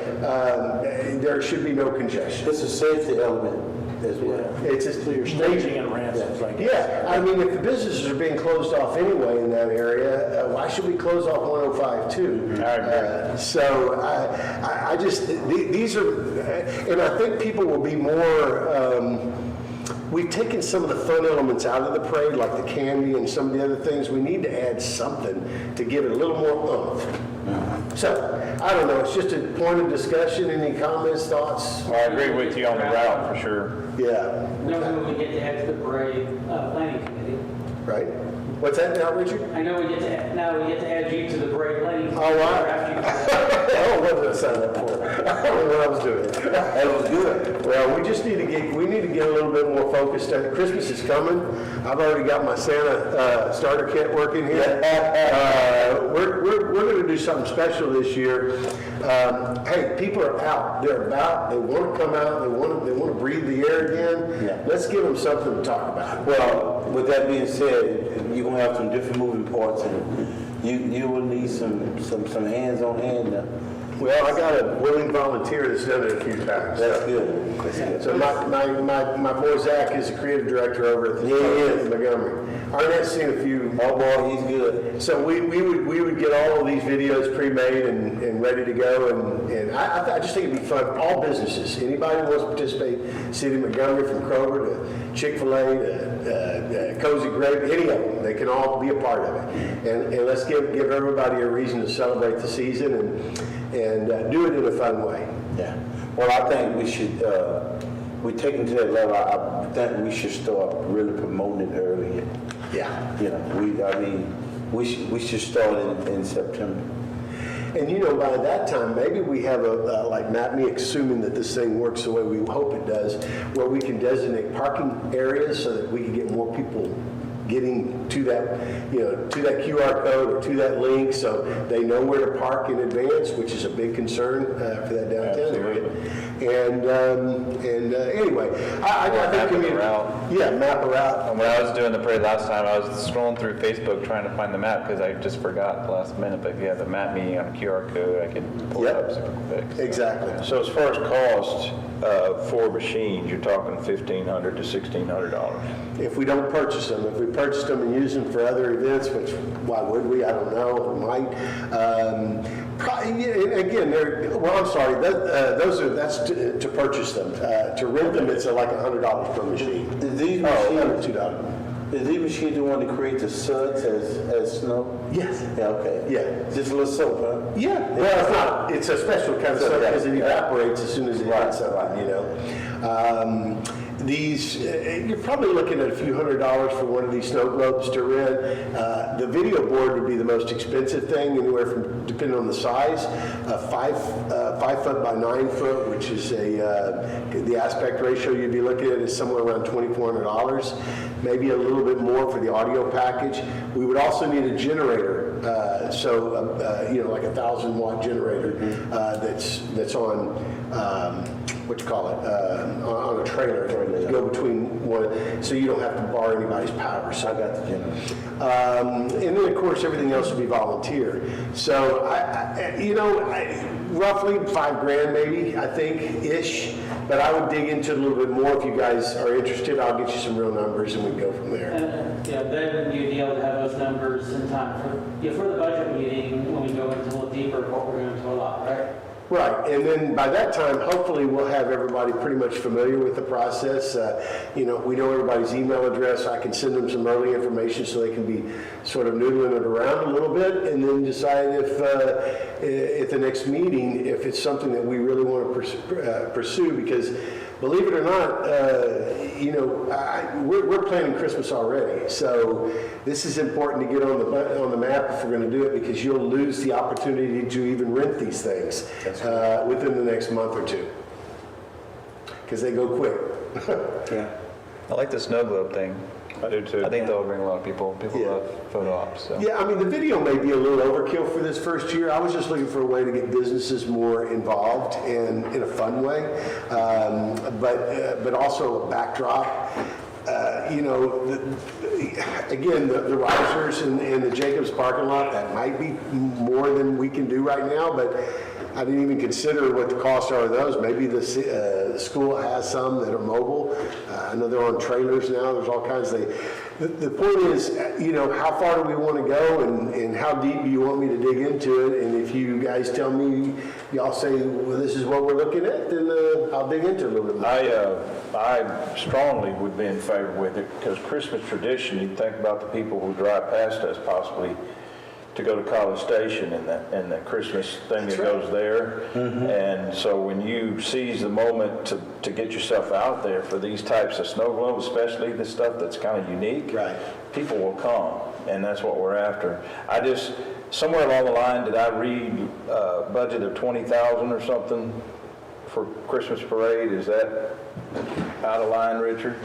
There should be no congestion. It's a safety element as well. It's just So you're staging and ramps, like. yeah, I mean, if the businesses are being closed off anyway in that area, why should we close off 105 too? I agree. So I just, these are, and I think people will be more, we've taken some of the fun elements out of the parade, like the candy and some of the other things. We need to add something to give it a little more oomph. So, I don't know, it's just a point of discussion. Any comments, thoughts? I agree with you on the route, for sure. Yeah, No, when we get to add to the parade, planning committee. right? What's that now, Richard? I know we get to, now we get to add you to the parade planning. Oh, wow. After you- Oh, what did I sign up for? I don't know what I was doing. That was good. Well, we just need to get, we need to get a little bit more focused. Christmas is coming. I've already got my Santa starter kit working here. We're going to do something special this year. Hey, people are out. They're about. They want to come out. They want to breathe the air again. Yeah. Let's give them something to talk about. Well, with that being said, you're gonna have some different moving parts, and you will need some hands on hand now. Well, I got a willing volunteer that's done it a few times. That's good. That's good. So my boy Zach is the creative director over at the Montgomery. Arnett's seen a few. Oh boy, he's good. So we would get all of these videos pre-made and ready to go, and I just think it'd be fun. All businesses, anybody who wants to participate, City of Montgomery, from Kroger to Chick-fil-A to Cozy Gravy, any of them, they can all be a part of it. And let's give everybody a reason to celebrate the season and do it in a fun way. Yeah. Well, I think we should, we take it to that level. I think we should start really promoting it early. Yeah. You know, we should start in September. And you know, by that time, maybe we have like MAPME, assuming that this thing works the way we hope it does, where we can designate parking areas so that we can get more people getting to that, to that QR code or to that link, so they know where to park in advance, which is a big concern for that downtown area. And anyway, I think Mapping the route. Yeah, map a route. And when I was doing the parade last time, I was scrolling through Facebook trying to find the map because I just forgot at the last minute. But if you have the map me on a QR code, I can pull it up super quick. So. Exactly. So as far as cost for machines, you're talking $1,500 to $1,600. If we don't purchase them, if we purchase them and use them for other events, which why would we? I don't know. We might. Again, I'm sorry. That's to purchase them. To rent them, it's like $100 per machine. Is these $2. Is these machines the one that create the suds as snow? Yes. Yeah, okay. Yeah. Just a little soap, huh? Yeah. Well, it's not. It's a special kind of stuff because it Yeah. evaporates as soon as it hits something. These, you're probably looking at a few $100s for one of these snow globes to rent. The video board would be the most expensive thing, anywhere from, depending on the size, 5 foot by 9 foot, which is the aspect ratio you'd be looking at is somewhere around $2,400, maybe a little bit more for the audio package. We would also need a generator, like a 1,000-watt generator that's on. What you call it, on a trailer, to go between one, so you don't have to borrow anybody's power. So I got the generator. and then of course everything else will be volunteer. So roughly $5,000 maybe, I think, ish. But I would dig into it a little bit more if you guys are interested. I'll get you some real numbers and we can go from there. Then you'd be able to have those numbers in time for the budget meeting, when we go into a little deeper, what we're going to do a lot, right? Right, and then by that time, hopefully, we'll have everybody pretty much familiar with the process. We know everybody's email address. I can send them some early information so they can be sort of noodling it around a little bit, and then decide if, at the next meeting, if it's something that we really want to pursue. Because, believe it or not, we're planning Christmas already. So this is important to get on the map if we're going to do it, because you'll lose the opportunity to even rent these things within the next month or two, because they go quick. Yeah. I like the snow globe thing. I do too. I think that'll bring a lot of people. People Yeah. love photo ops. So. Yeah, I mean, the video may be a little overkill for this first year. I was just looking for a way to get businesses more involved and in a fun way, but also a backdrop. you know, again, the risers in the Jacobs parking lot, that might be more than we can do right now, but I didn't even consider what the costs are of those. Maybe the school has some that are mobile. I know they're on trailers now. There's all kinds of things. The point is, you know, how far do we want to go and how deep do you want me to dig into it? And if you guys tell me, y'all say, well, this is what we're looking at, then I'll dig into it a little bit more. I strongly would be in favor with it, because Christmas tradition, you think about the people who drive past us possibly to go to College Station and the Christmas thing that goes there. And so when you seize the moment to get yourself out there for these types of snow globes, especially the stuff that's kind of unique, Right. people will come, and that's what we're after. Somewhere along the line, did I read a budget of 20,000 or something for Christmas parade? Is that out of line, Richard?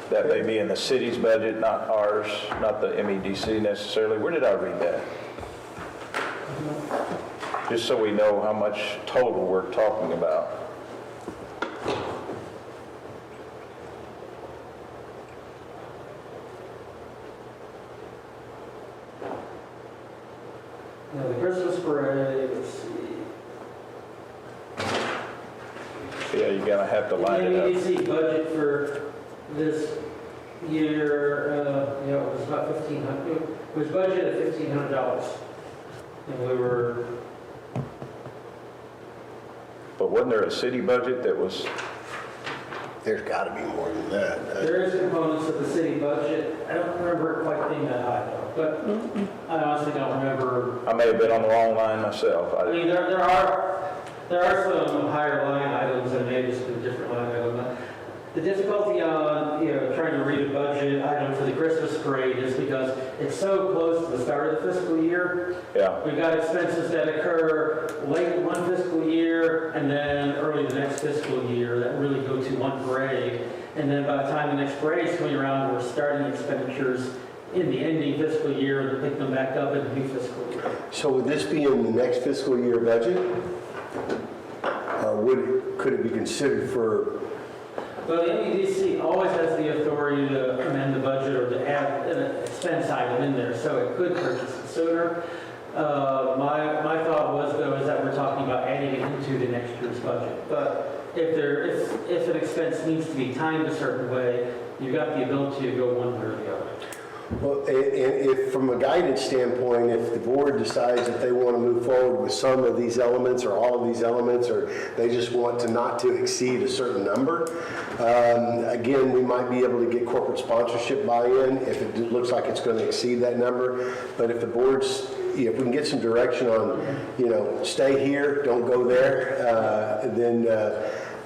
That may be in the city's budget, not ours, not the MEDC necessarily. Where did I read that? Just so we know how much total we're talking about. You know, the Christmas parade, let's see. Yeah, you're gonna have to line it up. The MEDC budget for this year, you know, it was about $1,500. It was budgeted at $1,500. And we were, But wasn't there a city budget that was, There's got to be more than that. there is components of the city budget. I don't remember it quite being that high though, but I honestly don't remember. I may have been on the wrong line myself. I mean, there are some higher line items and maybe some different line items. The difficulty on, you know, trying to read a budget item for the Christmas parade is because it's so close to the start of the fiscal year. Yeah. We've got expenses that occur late one fiscal year and then early the next fiscal year that really go to one parade. And then by the time the next parade's coming around, we're starting expenditures in the ending fiscal year and pick them back up in the new fiscal year. So would this be in the next fiscal year budget? Or could it be considered for? Well, the MEDC always has the authority to amend the budget or to add an expense item in there, so it could purchase it sooner. My thought was, though, is that we're talking about adding it into the next year's budget. But if an expense needs to be timed a certain way, you've got the ability to go one way or the other. Well, and if, from a guidance standpoint, if the board decides that they want to move forward with some of these elements or all of these elements, or they just want to not to exceed a certain number, again, we might be able to get corporate sponsorship buy-in if it looks like it's going to exceed that number. But if the board's, if we can get some direction on, you know, stay here, don't go there, then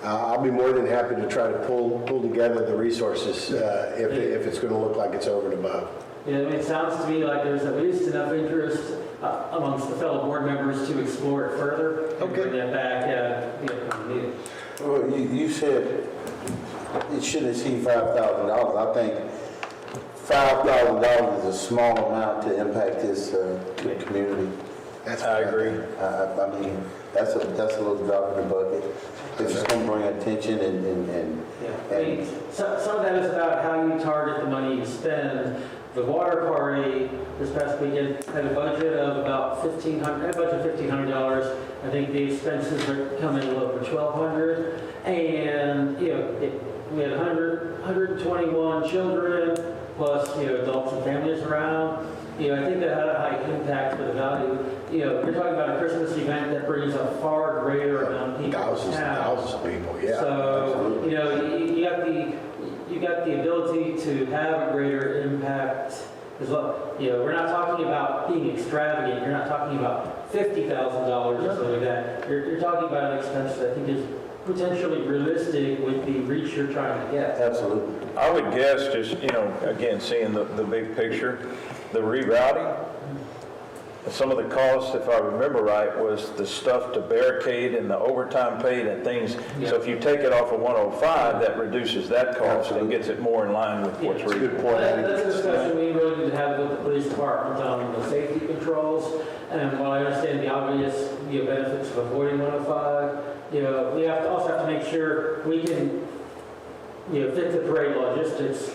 I'll be more than happy to try to pull together the resources if it's going to look like it's over and above. Yeah, I mean, it sounds to me like there's at least enough interest amongst the fellow board members to explore it further. And Okay. bring that back at the upcoming meeting. Well, you said it shouldn't exceed $5,000. I think $5,000 is a small amount to impact this community. I agree. I mean, that's a little drop in the bucket. It's just going to bring attention and Yeah, I mean, some of that is about how you target the money you spend. The water party this past weekend had a budget of about $1,500. I think the expenses are coming a little over $1,200. And, you know, we had 121 children, plus, you know, adults and families around. You know, I think that had a high impact for the value. You know, you're talking about a Christmas event that brings a far greater amount of people. Thousands and thousands of people, yeah. So, absolutely. you know, you got the ability to have a greater impact as well. You know, we're not talking about being extravagant. You're not talking about $50,000 or something like that. You're talking about an expense that I think is potentially realistic with the reach you're trying to get. absolutely. I would guess, just, you know, again, seeing the big picture, the rerouting, some of the costs, if I remember right, was the stuff to barricade and the overtime paid and things. So if you take it off of 105, that reduces that cost and gets it more in line with what's Yeah. Good reasonable. point. That's a discussion we really need to have with the police department on the safety controls. And while I understand the obvious, you know, benefits of avoiding 105, you know, we also have to make sure we can fit the parade logistics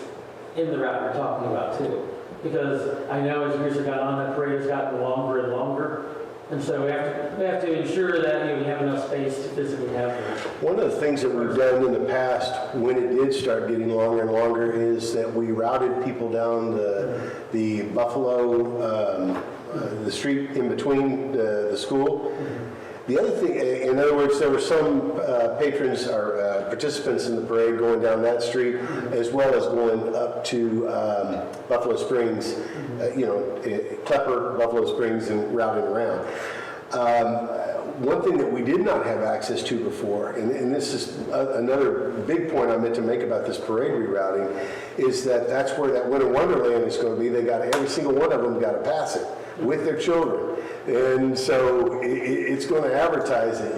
in the route we're talking about too. Because I know as years have gone on, the parade has gotten longer and longer. And so we have to ensure that we have enough space to physically have them. One of the things that we've done in the past, when it did start getting longer and longer, is that we routed people down the Buffalo, the street in between the school. The other thing, in other words, there were some patrons or participants in the parade going down that street, as well as going up to Buffalo Springs, Klepper, Buffalo Springs, and routing around. One thing that we did not have access to before, and this is another big point I meant to make about this parade rerouting, is that that's where that Winter Wonderland is going to be. They got every single one of them got to pass it with their children. And so it's going to advertise it.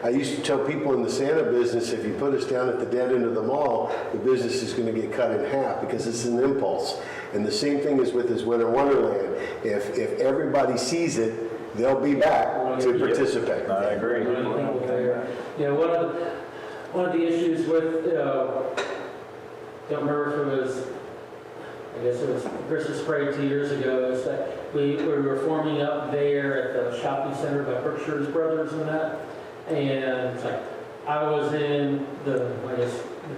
I used to tell people in the Santa business, if you put us down at the dead end of the mall, the business is going to get cut in half because it's an impulse. And the same thing is with this Winter Wonderland. If everybody sees it, they'll be back to participate. I agree. One of the issues with, don't remember if it was, I guess it was Christmas parade 2 years ago, is that we were forming up there at the shopping center by Berkshire's Brothers and that. And it's like, I was in the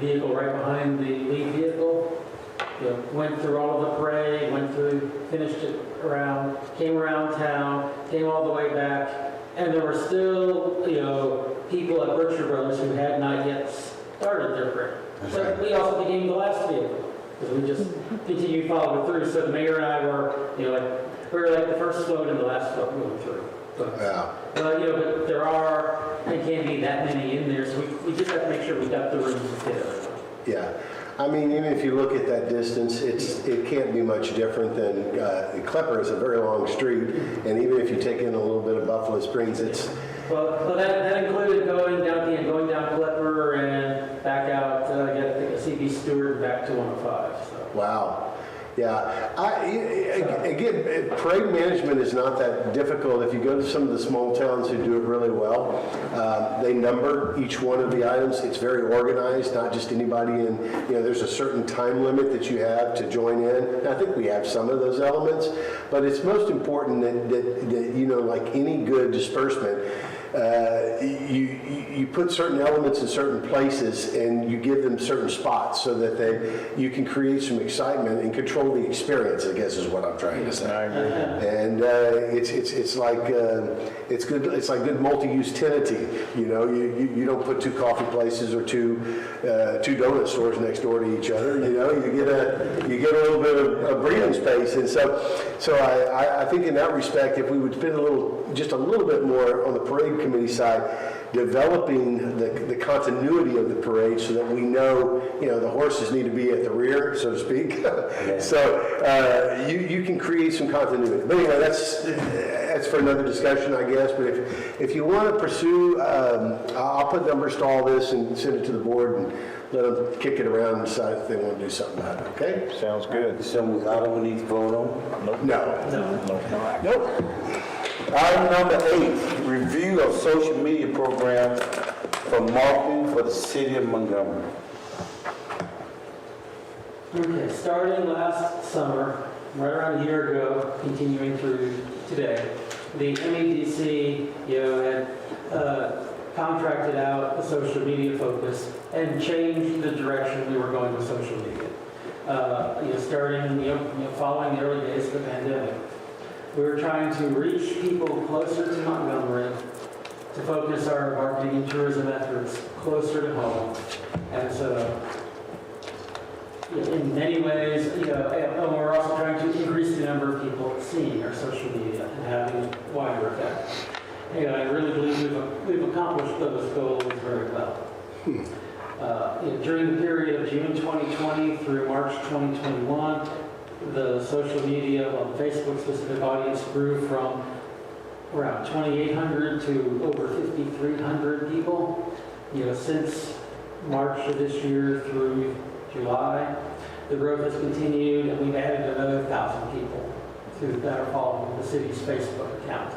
vehicle right behind the lead vehicle. Went through all of the parade, finished it came around town, came all the way back, and there were still, people at Berkshire Brothers who had not yet started their parade. So we also became the last vehicle, because we just continued following through. So the mayor and I were, we were like the first float and the last float going through. But there are, and can't be that many in there, so we just have to make sure we got the room to fit everyone. Yeah. I mean, even if you look at that distance, it can't be much different than, Klepper is a very long street, and even if you take in a little bit of Buffalo Springs, it's... Well, that included going down Klepper and back out, CB Stewart and back to 105. So. Wow. Yeah. Again, parade management is not that difficult. If you go to some of the small towns who do it really well, they number each one of the items. It's very organized, not just anybody in, there's a certain time limit that you have to join in. And I think we have some of those elements, but it's most important that like any good disbursement, you put certain elements in certain places and you give them certain spots so that you can create some excitement and control the experience, I guess is what I'm trying to say. I agree. And it's like good multi-use tenancy. You don't put two coffee places or two donut stores next door to each other. You get a little bit of breathing space. And so I think in that respect, if we would spend just a little bit more on the parade committee side, developing the continuity of the parade so that we know, the horses need to be at the rear, so to speak. So you can create some continuity. But anyway, that's for another discussion, I guess. But if you want to pursue, I'll put numbers to all this and send it to the board and let them kick it around and decide if they want to do something about it, okay? Sounds good. Something I don't need to vote on? No. Nope. Item number 8, review of social media program for marketing for the city of Montgomery. Okay, Starting last summer, right around a year ago, continuing through today, the MEDC, had contracted out the social media focus and changed the direction we were going with social media. Starting, following the early days of the pandemic. We were trying to reach people closer to Montgomery, to focus our marketing and tourism efforts closer to home. And so, in many ways, and we're also trying to increase the number of people seeing our social media and having a wider effect. I really believe we've accomplished those goals very well. During the period of June 2020 through March 2021, the social media on Facebook specific audience grew from around 2,800 to over 5,300 people. Since March of this year through July, the growth has continued, and we've added another 1,000 people that are following the city's Facebook account.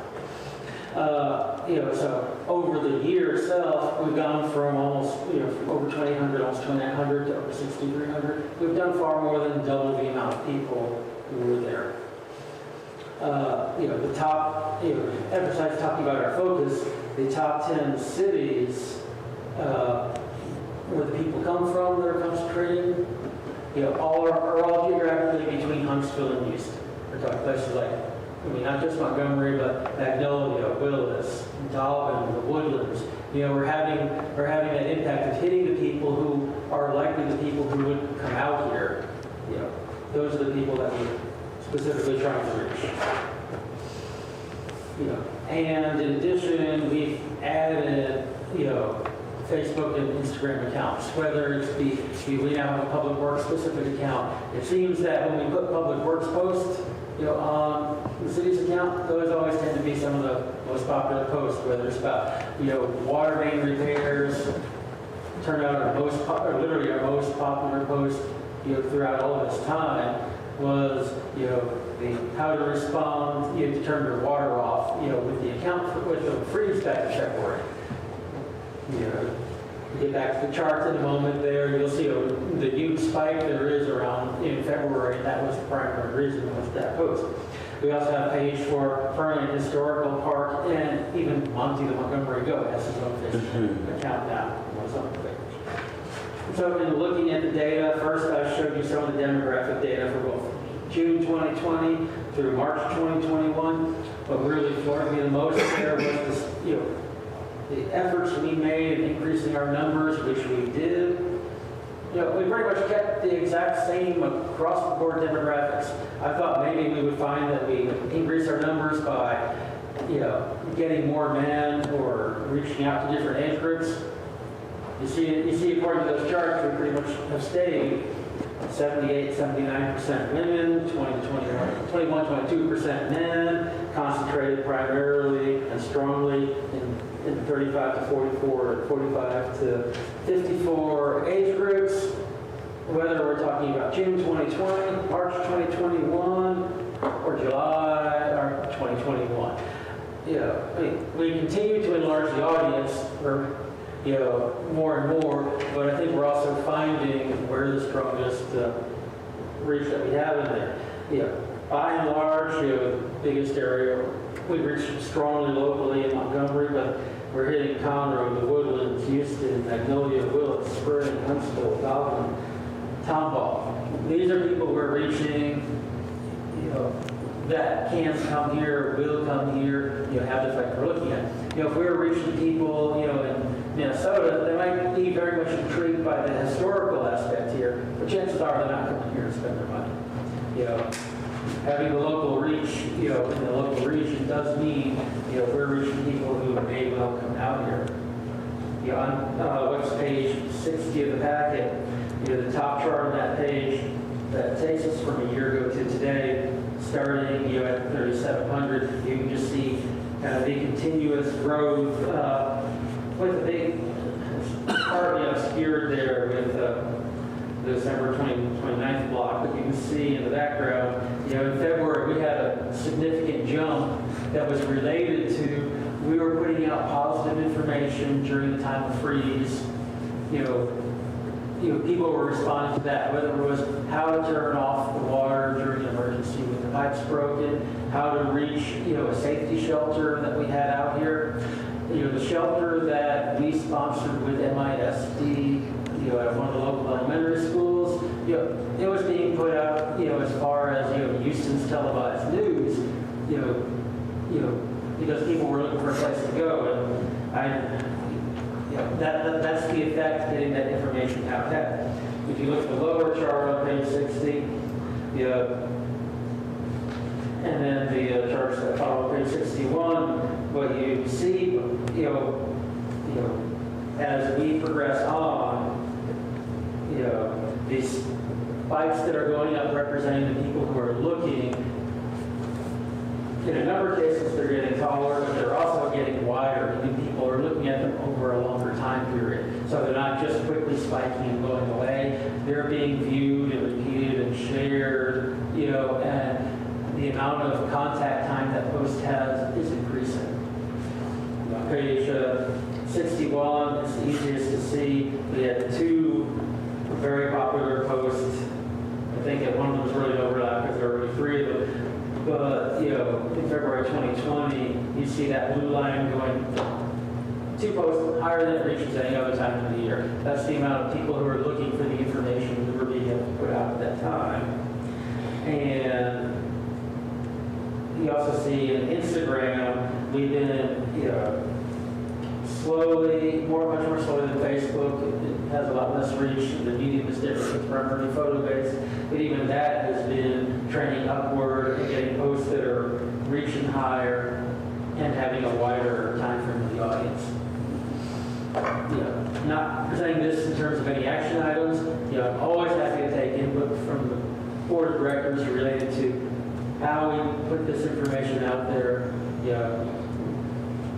So over the year itself, we've gone from almost, from over 2,800, almost 2,900 to over 6,300. We've done far more than double the amount of people who were there. The top, emphasize talking about our focus, the top 10 cities where the people come from that are concentrated, all are all geographically between Huntsville and Houston. We're talking places like, not just Montgomery, but Magnolia, Willis, Dobbin, the Woodlands. We're having that impact of hitting the people who are likely the people who would come out here. Those are the people that we're specifically trying to reach. And in addition, we've added, Facebook and Instagram accounts, whether it's we now have a Public Works specific account. It seems that when we put Public Works posts, on the city's account, those always tend to be some of the most popular posts, whether it's about, water main repairs. Turned out literally our most popular post, throughout all of this time was, the how to respond, to turn your water off, with the account, with the freeze back in February. Get back to the charts in a moment there, you'll see the huge spike there is around in February, and that was the primary reason was that post. We also have a page for Fernland Historical Park, and even Monty the Montgomery Goat has his own Facebook account now. So in looking at the data, first I showed you some of the demographic data for both June 2020 through March 2021. What really floored me the most there was this, the efforts we made in increasing our numbers, which we did. We pretty much kept the exact same across the board demographics. I thought maybe we would find that we would increase our numbers by, getting more men or reaching out to different age groups. You see, according to those charts, we pretty much have stayed 78, 79% women, 21, 22% men, concentrated primarily and strongly in 35 to 44, 45 to 54 age groups, whether we're talking about June 2020, March 2021, or July or 2021. We continue to enlarge the audience for, more and more, but I think we're also finding where the strongest reach that we have in there. By and large, the biggest area we reach strongly locally in Montgomery, but we're hitting Conroe, the Woodlands, Houston, Magnolia, Willis, Spring, Huntsville, Dobbin, Tomball. These are people we're reaching, that can come here, will come here, have the effect we're looking at. If we were reaching people, in Minnesota, they might be very much intrigued by the historical aspect here, but chances are they're not coming here to spend their money. Having the local reach, in the local region does mean, we're reaching people who may well come out here. On what's page 60 of the packet, the top chart on that page that takes us from a year ago to today, starting at 3,700, you can just see kind of the continuous growth with a big, partly obscured there with the December 29th block, but you can see in the background, in February we had a significant jump that was related to, we were putting out positive information during the time of freeze. People were responding to that, whether it was how to turn off the water during an emergency with the pipes broken, how to reach, a safety shelter that we had out here. The shelter that we sponsored with MISD, at one of the local elementary schools, it was being put out, as far as, Houston's televised news, because people were looking for a place to go. And that's the effect getting that information out there. If you look at the lower chart on page 60, and then the charts that follow page 61, what you see, as we progress on, these spikes that are going up representing the people who are looking. In a number of cases, they're getting taller, but they're also getting wider. Meaning people are looking at them over a longer time period. So they're not just quickly spiking and going away. They're being viewed and repeated and shared, and the amount of contact time that post has is increasing. On page 61, it's the easiest to see. We had two very popular posts. I think that one of them was really overlap because there were really three of them. But, in February 2020, you see that blue line going 2 posts higher than it reaches any other time of the year. That's the amount of people who are looking for the information that we're being able to put out at that time. And you also see in Instagram, we've been, slowly, much more slowly than Facebook. It has a lot less reach. The medium is different. It's primarily photo-based. But even that has been trending upward and getting posts that are reaching higher and having a wider time frame of the audience. Not presenting this in terms of any action items. I'm always happy to take input from the board of directors related to how we put this information out there.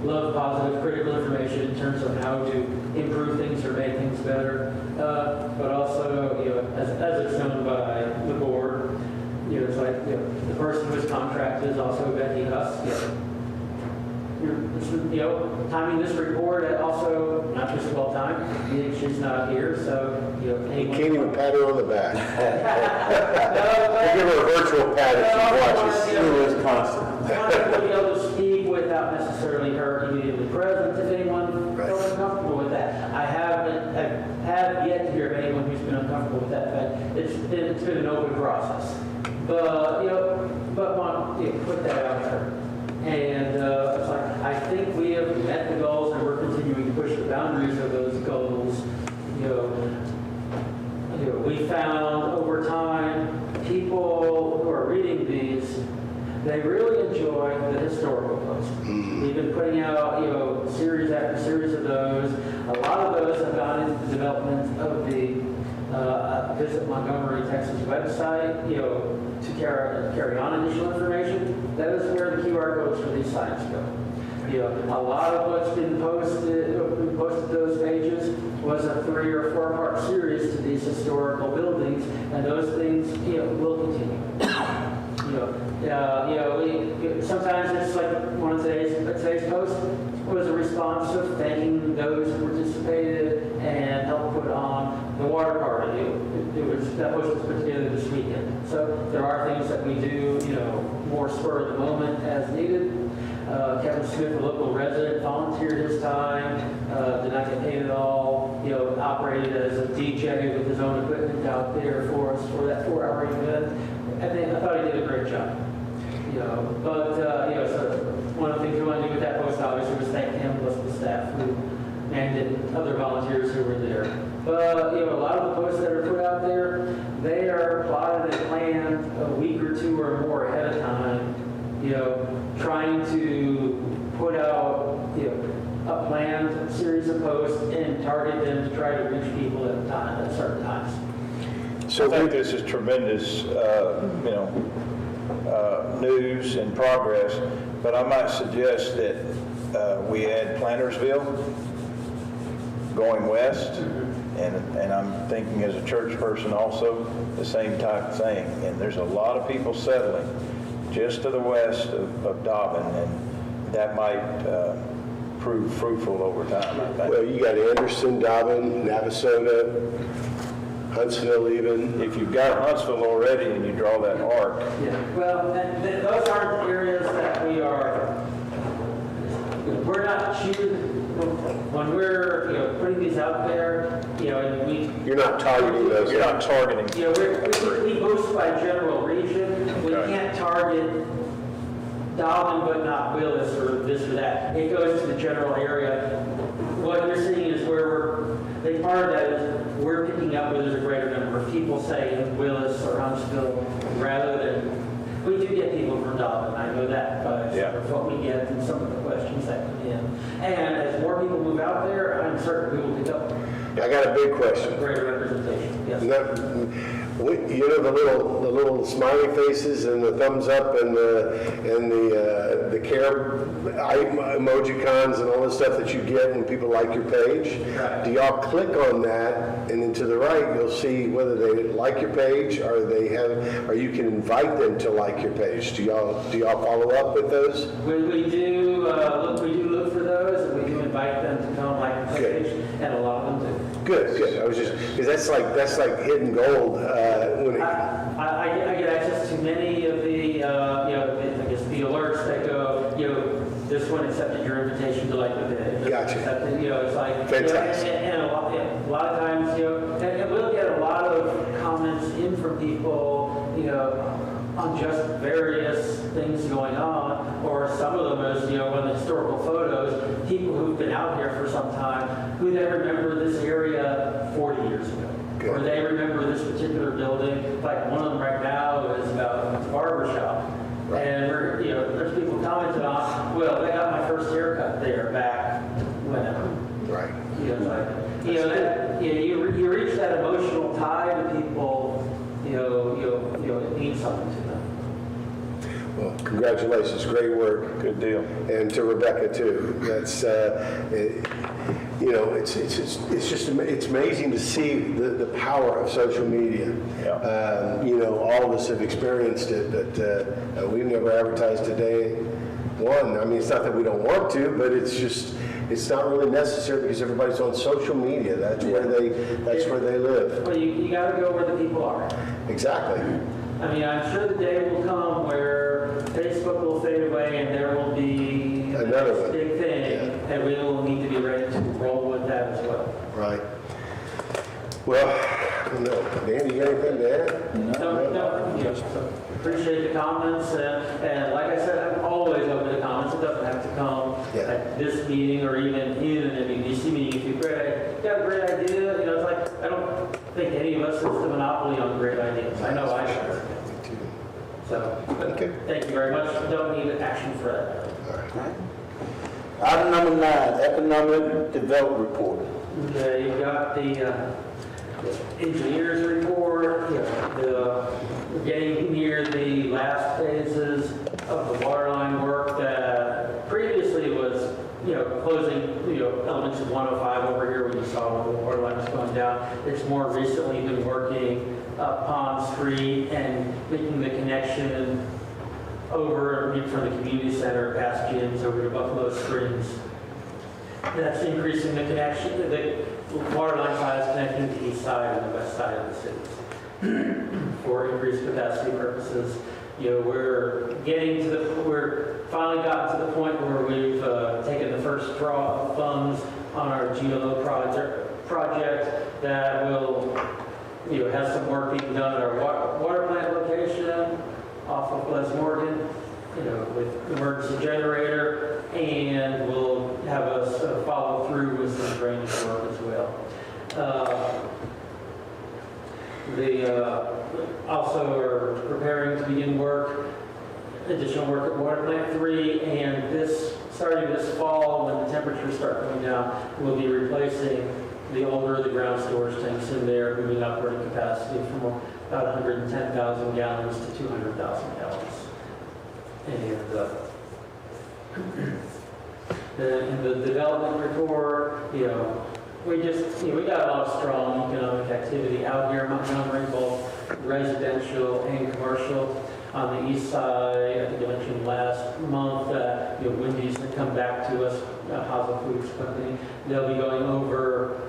Love positive, critical information in terms of how to improve things or make things better. But also, as it's known by the board, it's like the person who's contracted is also Becky Huss. Timing this report also not just well timed. She's not here, so You can't even pat her on the back. We'll give her a virtual pat if she watches. She was constant. To be able to speak without necessarily her immediately present. If anyone feels uncomfortable with that, I have yet to hear of anyone who's been uncomfortable with that. But it's been an open process. But put that out there. And it's like, I think we have met the goals and we're continuing to push the boundaries of those goals. We found over time, people who are reading these, they really enjoy the historical posts. We've been putting out, series after series of those. A lot of those have gone into the development of the Visit Montgomery, Texas website, to carry on additional information. That is where the QR codes for these sites go. A lot of what's been posted those pages was a 3 or 4 part series to these historical buildings, and those things, will continue. Sometimes it's like one of today's posts was a response of thanking those who participated and helped put on the water party. That post was put together this weekend. So there are things that we do, more spur of the moment as needed. Kevin Smith, a local resident, volunteered his time, did not get paid at all, operated as a DJ with his own equipment out there for us for that 4-hour event. I thought he did a great job. So one of the things we want to do with that post obviously was thank him plus the staff who and other volunteers who were there. But a lot of the posts that are put out there, they are plotted and planned a week or 2 or more ahead of time. Trying to put out a planned series of posts and target them to try to reach people at certain times. So I think this is tremendous, news and progress, but I might suggest that we add Plantersville going west, and I'm thinking as a church person also, the same type of thing. And there's a lot of people settling just to the west of Dobbin, and that might prove fruitful over time, I think. Well, you got Anderson, Dobbin, Navasota, Huntsville even. If you've got Huntsville already and you draw that arc, Well, those aren't areas that we're not choosing. When we're putting these out there, and You're not targeting those. you're not targeting. we boost by general region. We Okay. can't target Dobbin but not Willis or this or that. It goes to the general area. What you're seeing is part of that is we're picking up where there's a greater number of people, say in Willis or Huntsville, rather than, we do get people from Dobbin, I know that, but Yeah. what we get and some of the questions that come in. And as more people move out there, I'm certain we will pick up I got a big question. greater representation, yes. You know, the little smiley faces and the thumbs up and the care emojicons and all the stuff that you get when people like your page. Right. Do y'all click on that, and then to the right you'll see whether they like your page or you can invite them to like your page. Do y'all follow up with those? We do look for those, and we do invite them to come like the Good. page, and a lot of them do. Good. I was just because that's like hidden gold. When I get access to many of the, I guess the alerts that go, this one accepted your invitation to like the page. Gotcha. Accepted, it's like, Fantastic. and a lot of times, and we'll get a lot of comments in from people, on just various things going on, or some of them is, on the historical photos, people who've been out here for some time, who they remember this area 40 years ago. Good. Or they remember this particular building, like one of them right now is about a barber shop. Right. And there's people commenting on, well, they got my first haircut there back whenever. right. You reach that emotional tie to people, it means something to them. Well, congratulations, great work. Good deal. And to Rebecca too. That's it's amazing to see the power of social media. Yeah. All of us have experienced it, but we've never advertised a day one. I mean, it's not that we don't want to, but it's not really necessary because everybody's on social media. That's where they live. Well, you got to go where the people are. Exactly. I mean, I'm sure the day will come where Facebook will fade away and there will be the Another next one. big thing, Yeah. and we will need to be ready to roll with that as well. Right. Well, I don't know. Dan, you got anything to add? So appreciate the comments, and like I said, I'm always open to comments. It doesn't have to come at this meeting or even in an MEDC meeting. If you got a great idea, it's like, I don't think any of us has the monopoly on great ideas. I know I don't. So, Okay. thank you very much. Don't need action for that. All right. Item number 9, economic development report. Okay, you've got the engineer's report. We're getting near the last phases of the water line work that previously was, closing, elements of 105 over here where you saw where the water line was going down. It's more recently been working up Pond Street and making the connection over from the community center past gyms over to Buffalo Springs. That's increasing the connection, the water line size connecting the east side and the west side of the cities for increased capacity purposes. We're finally gotten to the point where we've taken the first draw of funds on our GLO project that will, have some work being done at our water plant location off of Les Morgan, with emergency generator, and we'll have us follow through with some drainage work as well. Also are preparing to begin additional work at Water Plant 3, and starting this fall, when the temperatures start coming down, we'll be replacing the older of the ground storage tanks in there, moving upward in capacity from about 110,000 gallons to 200,000 gallons. And the development report, we got a lot of strong economic activity out here in Montgomery, both residential and commercial. On the east side, I think I mentioned last month that Wendy's had come back to us, Hazel Foods Company. They'll be going over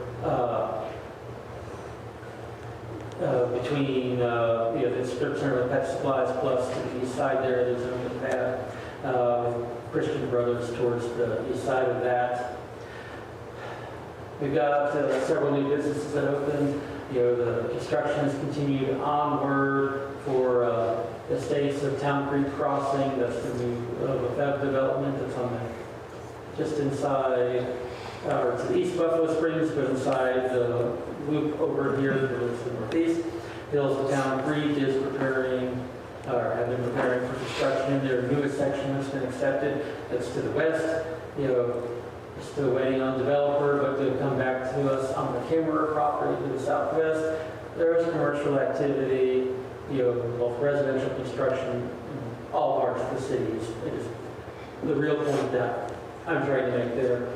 between the strip center of Pet Supplies plus to the east side there's a path. Christian Brothers towards the east side of that. We've got several new businesses that opened. The construction has continued onward for Estates of Town Creek Crossing. That's the new Lefebvre development that's on just inside, or to the east of Buffalo Springs, but inside the loop over here towards the northeast. Hills of Town Creek is have been preparing for construction. Their newest section has been accepted. That's to the west. Still waiting on developer, but they'll come back to us on the Kimmerer property to the southwest. there is commercial activity, both residential construction in all parts of the city. It is the real point that I'm trying to make there.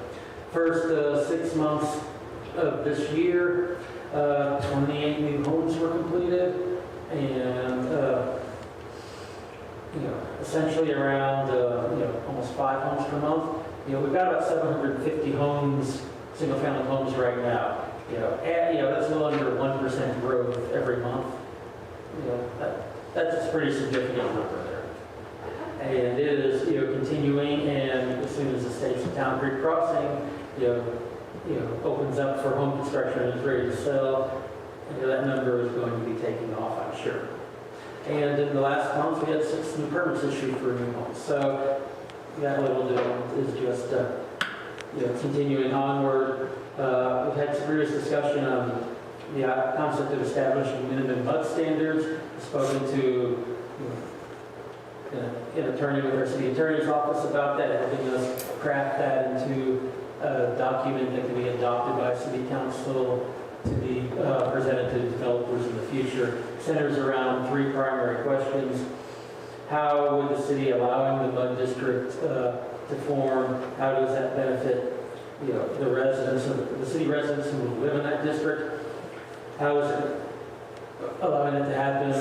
First 6 months of this year, 28 new homes were completed, and essentially around almost 5 homes per month. We've got about 750 homes, single-family homes right now. That's a little under 1% growth every month. That's a pretty significant number there. And it is, continuing, and as soon as the state's Town Creek Crossing, opens up for home construction and is ready to sell, that number is going to be taking off, I'm sure. And in the last month, we had 6 new permits issued for new homes. So that level development is just, continuing onward. We've had serious discussion on the concept of establishing minimum mud standards. I've spoken to an attorney with our city attorney's office about that, helping us craft that into a document that can be adopted by city council to be presented to developers in the future. It centers around 3 primary questions. How would the city allowing the mud district to form, how does that benefit the residents, the city residents who live in that district? How is it allowing it to happen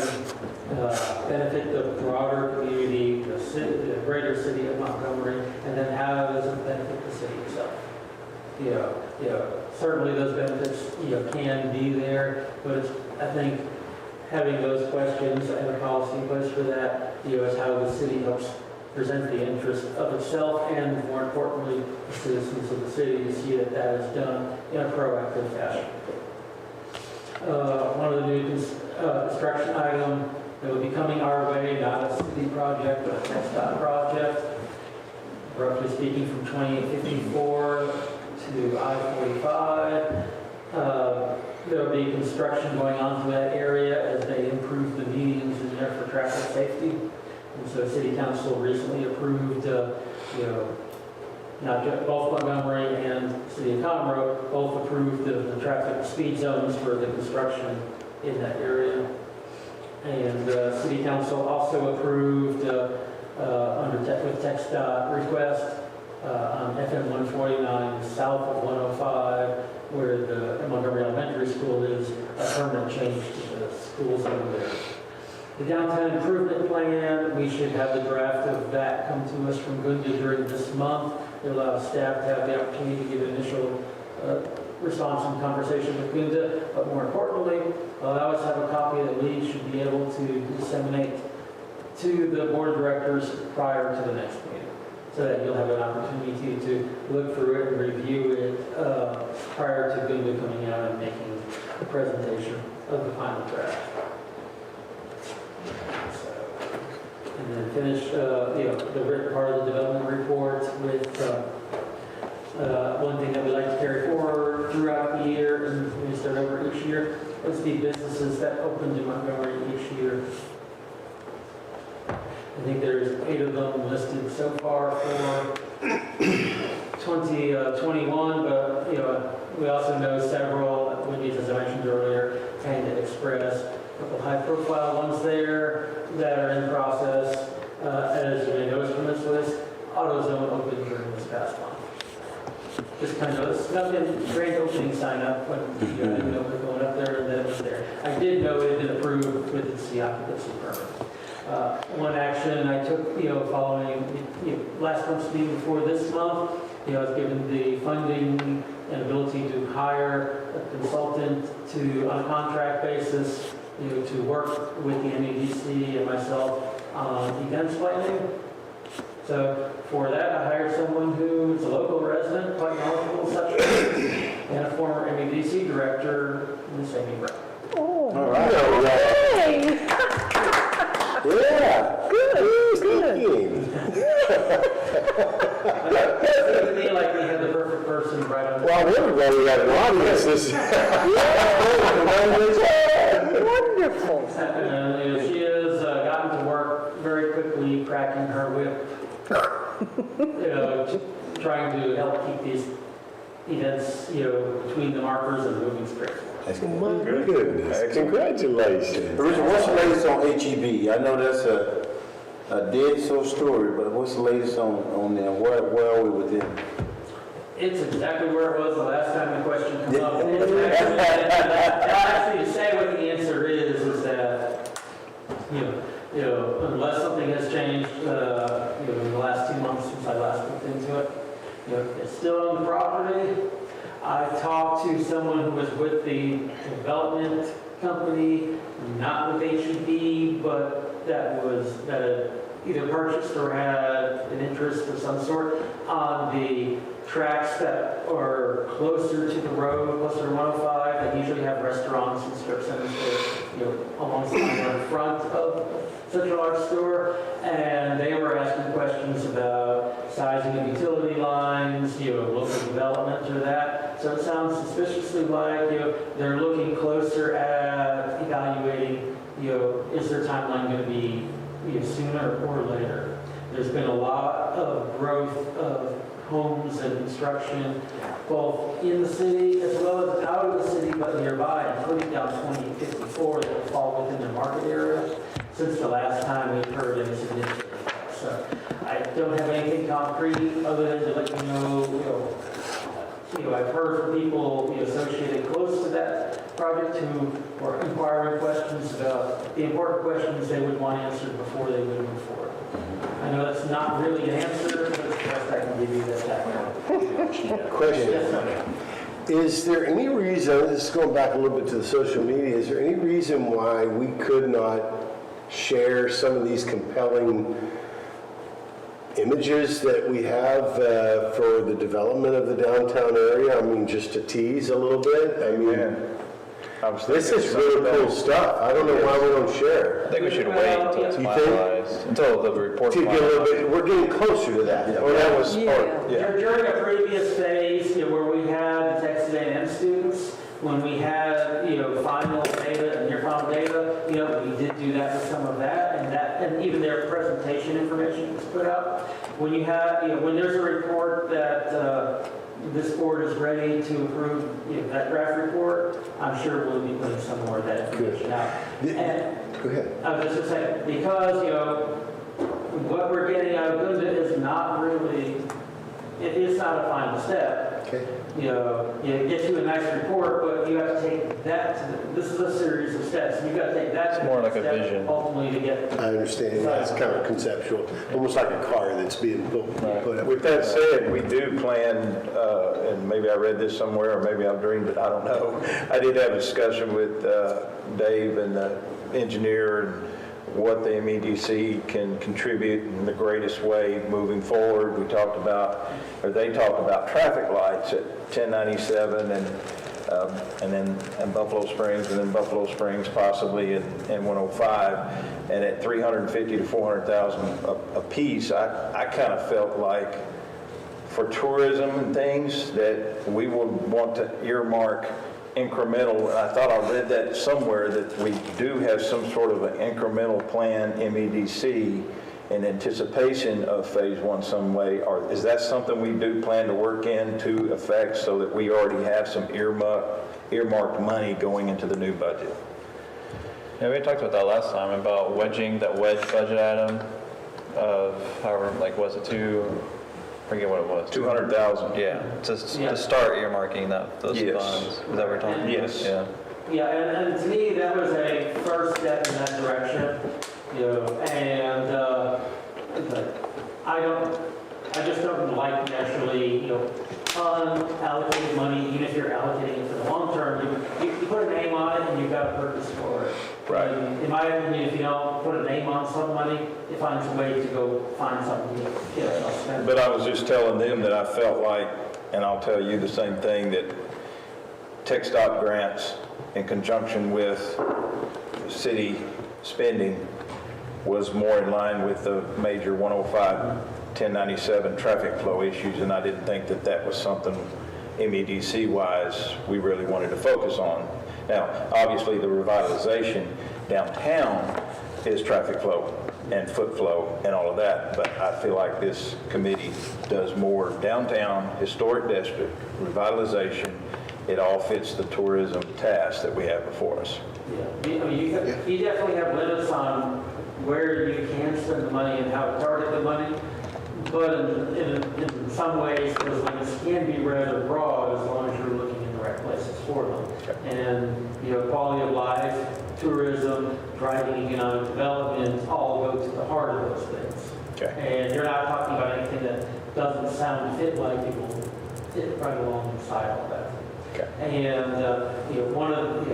benefit the broader community, the greater city of Montgomery, and then how does it benefit the city itself? Certainly those benefits can be there, but I think having those questions and a policy in place for that is how the city helps present the interest of itself and, more importantly, the citizens of the city to see that that is done in a proactive fashion. One of the new construction items that will be coming our way, not a city project, but a TxDOT project, roughly speaking from 2854 to I-45. There will be construction going on to that area as they improve the medians in there for traffic safety. And so City Council recently approved, not just both Montgomery and City of Conroe, both approved the traffic speed zones for the construction in that area. And City Council also approved with TxDOT request on FM 149 south of 105, where the Montgomery Elementary School is, a permanent change to the school zone there. The downtown improvement plan, we should have the draft of that come to us from Gunda during this month. It allows staff to have the opportunity to give initial response and conversation with Gunda, but more importantly, allow us to have a copy that we should be able to disseminate to the board of directors prior to the next meeting, so that you'll have an opportunity to look through it and review it prior to Gunda coming out and making the presentation of the final draft. And then finish, the written part of the development report with one thing that we like to carry forward throughout the year, and we start over each year, is the businesses that opened in Montgomery each year. I think there's 8 of them listed so far for 2021, but we also know several, Wendy's, as I mentioned earlier, Panda Express, a couple high-profile ones there that are in process. As you may notice from this list, AutoZone opened during this past month. Just kind of snuck in grand opening sign up when I didn't know we were going up there, and then it was there. I did know it had been approved with the occupancy permit. One action I took, following last month's meeting before this month, I was given the funding and ability to hire a consultant on a contract basis, to work with the MEDC and myself on events planning. So for that, I hired someone who's a local resident, quite knowledgeable in such things, and a former MEDC director, Ms. Amy Brown. Oh, All right. yay! Yeah. Good, good. It seemed to me like we had the perfect person right on the. Well, everybody got an audience. Wonderful. She has gotten to work very quickly, cracking her whip, trying to help keep these events, between the markers and moving straight forward. That's good. My goodness, congratulations. Richard, what's the latest on HEB? I know that's a dead so story, but what's the latest on them? Where are we with them? It's exactly where it was the last time the question came up. Actually, to say what the answer is that, you know, unless something has changed, in the last 2 months since I last looked into it, it's still on the property. I talked to someone who was with the development company, not with HEB, but that had either purchased or had an interest of some sort on the tracks that are closer to the road, closer to 105, that usually have restaurants and strip centers there, alongside the front of such a large store. And they were asking questions about sizing of utility lines, local development or that. So it sounds suspiciously like, they're looking closer at evaluating, is their timeline going to be sooner or later? There's been a lot of growth of homes and construction, both in the city as well as out of the city, but nearby, including down 2054 that will fall within the market area, since the last time we've heard any significant impacts. So I don't have anything concrete other than to let you know, I've heard from people associated close to that project who were inquiring questions about the important questions they would want answered before they would move forward. I know that's not really an answer, but it's the best I can give you at that point. Question. Yes, sir. Is there any reason, this is going back a little bit to the social media, is there any reason why we could not share some of these compelling images that we have for the development of the downtown area? I mean, just to tease a little bit. I mean, this is really cool stuff. I don't know why we don't share. I think we should wait until it's You think? finalized, until the report's To get a little finalized. bit, we're getting closer to that. Or that was part. During a previous phase, where we had the Texas A&M students, when we had, final data and near final data, we did do that with some of that, and even their presentation information was put out. When you have, when there's a report that this board is ready to approve that draft report, I'm sure we'll be putting some more of that information out. And Go ahead. I was just going to say, because, what we're getting out of Gunda is not really, it's not a final step. Okay. You get to a nice report, but you have to take that to this is a series of steps. You've got to take that to It's more the like a step vision. ultimately to get. I understand. That's kind of conceptual, almost like a car that's being put up. With that said, we do plan, and maybe I read this somewhere, or maybe I've dreamed it, I don't know. I did have a discussion with Dave and the engineer, and what the MEDC can contribute in the greatest way moving forward. We talked about, or they talked about traffic lights at 1097 and then Buffalo Springs, and then Buffalo Springs possibly and 105, and at 350 to 400,000 a piece. I kind of felt like for tourism and things that we would want to earmark incremental. I thought I read that somewhere that we do have some sort of an incremental plan, MEDC, in anticipation of phase one some way. Or is that something we do plan to work into effect so that we already have some earmarked money going into the new budget? Yeah, we talked about that last time, about wedging that wedge budget item of however, was it I forget what it was. 200,000. Yeah, to start earmarking those Yes. funds. Is that what we're talking about? Yes. Yeah. Yeah, and to me, that was a first step in that direction, and I just don't like naturally, unallocated money, even if you're allocating it for the long term. You put a name on it and you've got a purpose for it. Right. In my opinion, if you don't put a name on some money, it finds a way to go find something to get it spent. But I was just telling them that I felt like, and I'll tell you the same thing, that tech stop grants in conjunction with city spending was more in line with the major 105, 1097 traffic flow issues, and I didn't think that that was something MEDC-wise we really wanted to focus on. Now, obviously, the revitalization downtown is traffic flow and foot flow and all of that, but I feel like this committee does more downtown, historic district, revitalization, it all fits the tourism task that we have before us. Yeah, I mean, you definitely have limits on where you can spend the money and how to target the money, but in some ways, those limits can be rather broad as long as you're looking in the right places for them. And, quality of life, tourism, driving economic development, all go to the heart of those things. Okay. And you're not talking about anything that doesn't sound fit like it will fit right alongside all that. Okay. And, one of,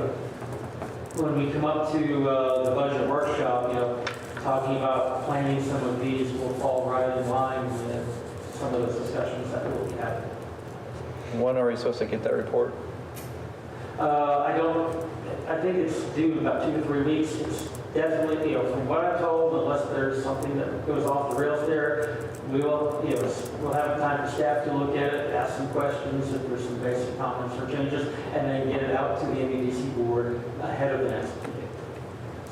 when we come up to the budget workshop, talking about planning some of these will fall right in line with some of those discussions that we'll be having. When are we supposed to get that report? I think it's due in about 2 to 3 weeks. It's definitely, from what I'm told, unless there's something that goes off the rails there, we'll have time for staff to look at it, ask some questions, if there's some basic comments or changes, and then get it out to the MEDC board ahead of the next meeting.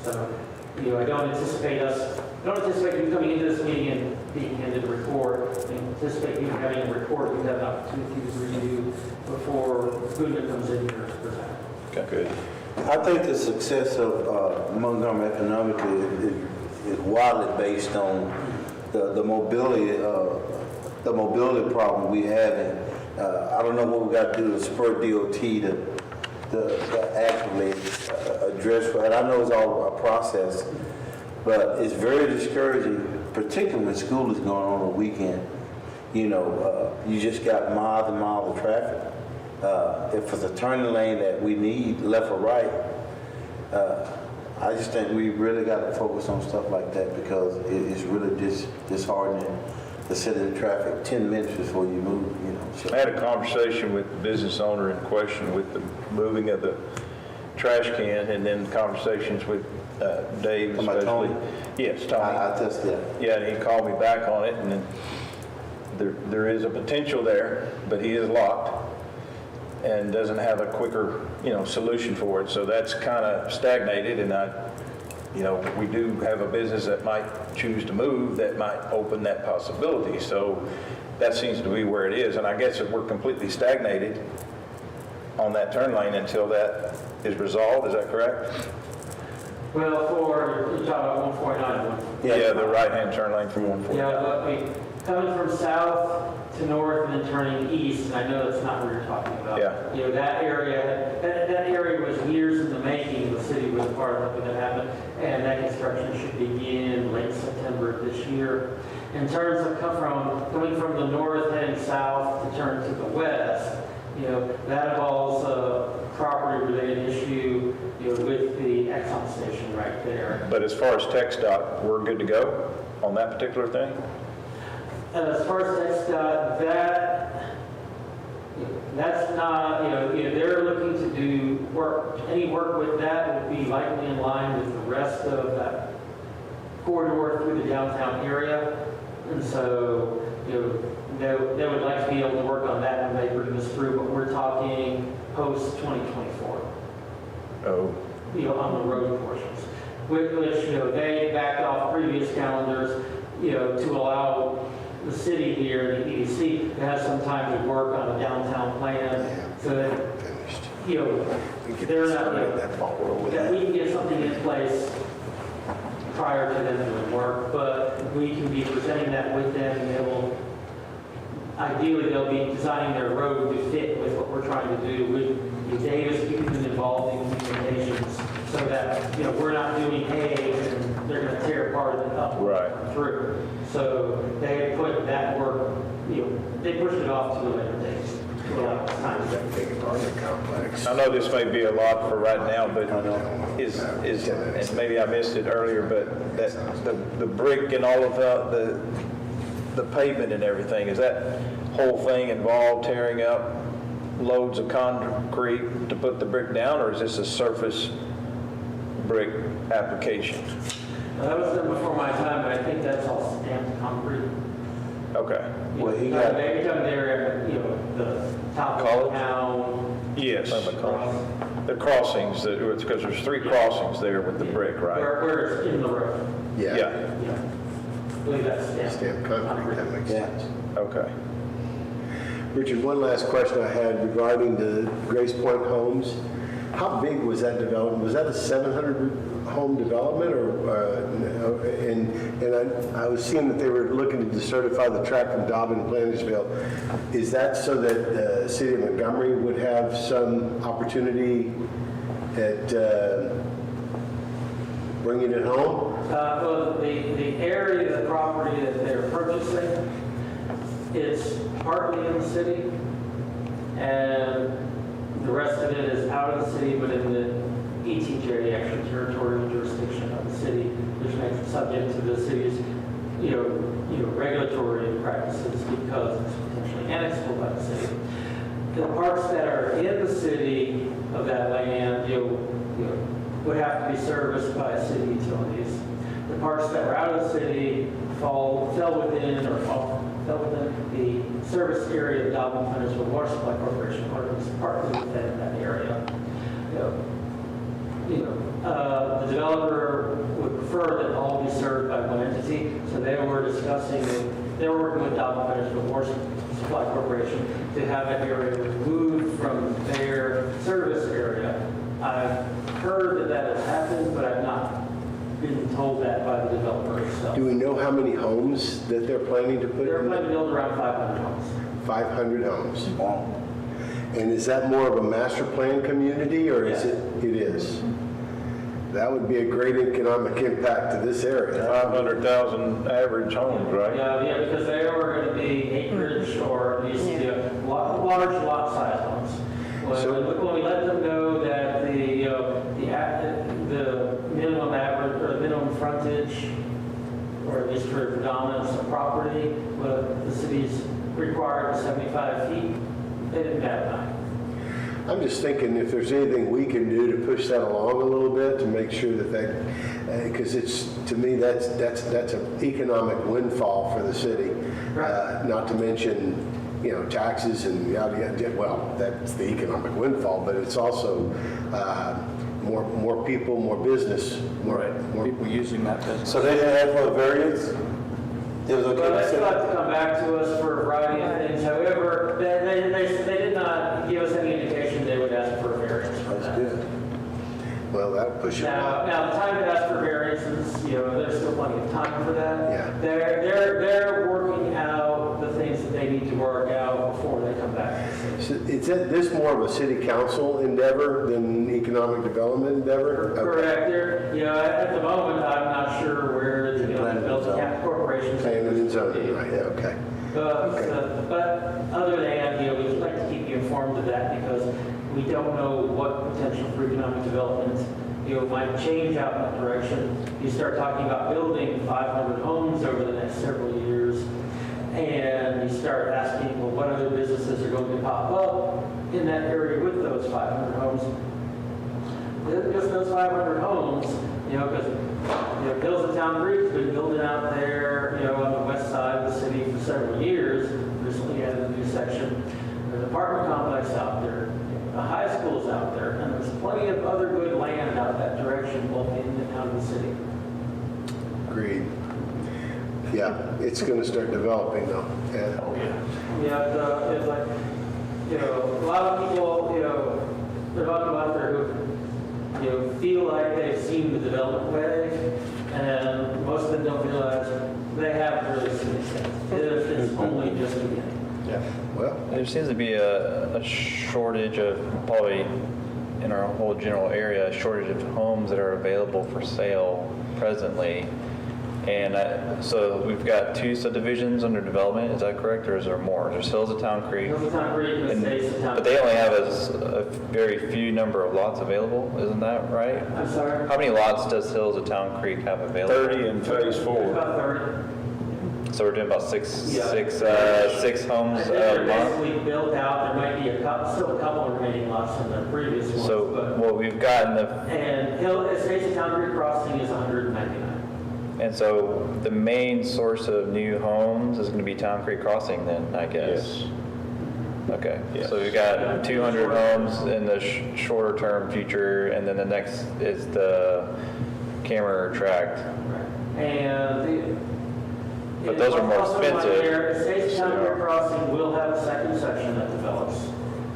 So, I don't anticipate you coming into this meeting and being handed a report. I anticipate you having a report you have an opportunity to review before Gunda comes in here to present. Okay, good. I think the success of Montgomery economically is widely based on the mobility problem we have. And I don't know what we got to do to spur DOT to actively address that. I know it's all a process, but it's very discouraging, particularly when school is going on the weekend. You just got miles and miles of traffic. If it's a turning lane that we need, left or right, I just think we really got to focus on stuff like that because it's really disheartening to sit in traffic 10 minutes before you move, So. I had a conversation with the business owner in question with the moving of the trash can, and then conversations with Dave, Am I especially. Tony? Yes, Tony. I just, yeah. Yeah, and he called me back on it, and then there is a potential there, but he is locked and doesn't have a quicker, solution for it. So that's kind of stagnated, and we do have a business that might choose to move that might open that possibility. So that seems to be where it is, and I guess if we're completely stagnated on that turn lane until that is resolved, is that correct? Well, for the job at 149. Yeah, the right-hand turn lane from 140. Yeah, coming from south to north and then turning east, and I know that's not what you're talking about. Yeah. That area was years in the making. The city was part of it that happened, and that construction should begin late September of this year. In terms of coming from the north heading south to turn to the west, that involves a property-related issue, with the Exxon station right there. But as far as TxDOT, we're good to go on that particular thing? As far as that's not, they're looking to do work. Any work with that would be likely in line with the rest of that corridor through the downtown area. And so, they would like to be able to work on that when they bring this through, but we're talking post-2024. Oh, On the road portions, which, they backed off previous calendars, to allow the city here, the EDC, to have some time to work on a downtown plan, so that, they're not, that we can get something in place prior to them doing work, but we can be presenting that with them, and ideally, they'll be designing their road to fit with what we're trying to do with Davis, keeping them involved in communications, so that, we're not doing A and they're going to tear part of it up Right. through. So they put that work, they pushed it off to a later date. To allow us time to Big apartment complex. I know this may be a lot for right now, but and maybe I missed it earlier, but the brick and all of the pavement and everything, is that whole thing involved tearing up loads of concrete to put the brick down, or is this a surface brick application? That was done before my time, but I think that's all stamped concrete. Okay. Well, he got- They come there, the top of College? town. Yes. The crossings, because there's 3 crossings there with the brick, right? Where it's in the road. Yeah. Yeah. I believe that's stamped. Stamp concrete, that makes Yeah. sense. Okay. Richard, one last question I had regarding the Grace Point Homes. How big was that development? Was that a 700 home development, and I was seeing that they were looking to certify the tract from Dobbin to Plantersville. Is that so that the city of Montgomery would have some opportunity at bringing it home? Well, the area of the property that they're purchasing, it's partly in the city, and the rest of it is out of the city, but in the ETJ, the actual territorial jurisdiction of the city, which makes it subject to the city's, regulatory practices because it's potentially annexable by the city. The parts that are in the city of that land, would have to be serviced by city utilities. The parts that were out of the city fell within the service area of Dobbin Plantersville Water Supply Corporation, or at least partly within that area. The developer would prefer that all be served by one entity, so they were working with Dobbin Plantersville Water Supply Corporation to have that area removed from their service area. I've heard that has happened, but I've not been told that by the developer itself. Do we know how many homes that they're planning to put They're in? planning to build around 500 homes. 500 homes. And is that more of a master plan community, or is Yeah. it is? That would be a great economic impact to this area. 500,000 average homes, right? Yeah, because they were going to be acreage or at least large lot size homes. When we let them know that the minimum average or minimum frontage, or at least for predominance of property, the city's required 75 feet, they didn't have that. I'm just thinking if there's anything we can do to push that along a little bit to make sure because to me, that's an economic windfall for the city. Right. Not to mention, taxes and yada, yada. Well, that's the economic windfall, but it's also more people, more business, more People using that business. So they didn't ask for a variance? It was okay Well, to they say still have to come back to us for a variety of things. However, they did not give us any indication they would ask for a variance for that. That's good. Well, that would push it along. Now, the time to ask for variances, there's still plenty of time for that. Yeah. They're working out the things that they need to work out before they come back to the city. So is this more of a city council endeavor than an economic development endeavor? Okay. Correct. At the moment, I'm not sure where the Built Corporation. Planning and zoning, right, yeah, okay. But other than, we'd like to keep you informed of that because we don't know what potential for economic development, might change out in that direction. You start talking about building 500 homes over the next several years, and you start asking, well, what other businesses are going to pop up in that area with those 500 homes? Just those 500 homes, because Hills of Town Creek's been building out there, on the west side of the city for several years. Recently added a new section. There's an apartment complex out there. The high school's out there, and there's plenty of other good land out that direction, both in and out of the city. Agreed. Yeah, it's going to start developing though. Yeah. Oh, yeah. Yeah, it's like, a lot of people, they're talking about there who, feel like they've seen the development way, and most of them don't realize they haven't really seen it. It's only just beginning. Well, There seems to be a shortage of, probably in our whole general area, a shortage of homes that are available for sale presently. And so we've got 2 subdivisions under development, is that correct, or is there more? There's Hills of Town Creek, Hills of Town Creek and and- Estates of Town. but they only have a very few number of lots available, isn't that right? I'm sorry? How many lots does Hills of Town Creek have available? 30 in phase 4. About 30. So we're doing about six Yeah. six homes I think a they're month? basically built out. There might be still a couple of remaining lots in the previous ones. So what we've got in the, And Estates of Town Creek Crossing is 199. and so the main source of new homes is going to be Town Creek Crossing then, I guess? Okay, Yes. so we've got 200 homes in the shorter term future, and then the next is the Camera Tract. And But those are more Also, right expensive. there, Estates Town Creek Crossing will have a second section that develops.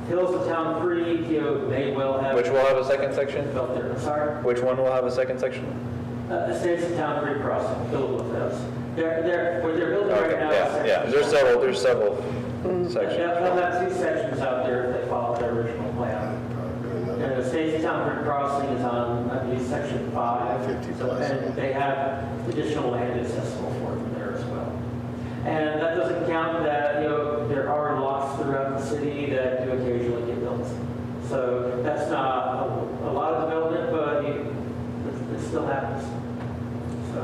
Hills of Town Creek, may well have. Which will have a second section? Developed there. I'm sorry? Which one will have a second section? Estates of Town Creek Crossing, filled with those. What they're building Okay, right now is yeah. There's several sections. They'll have two sections out there if they follow their original plan. And the Estates of Town Creek Crossing is on, I believe, section 5. 50 So, plus. and they have additional land accessible for them there as well. And that doesn't count that, there are lots throughout the city that do occasionally get built. So that's not a lot of development, but it still happens. So,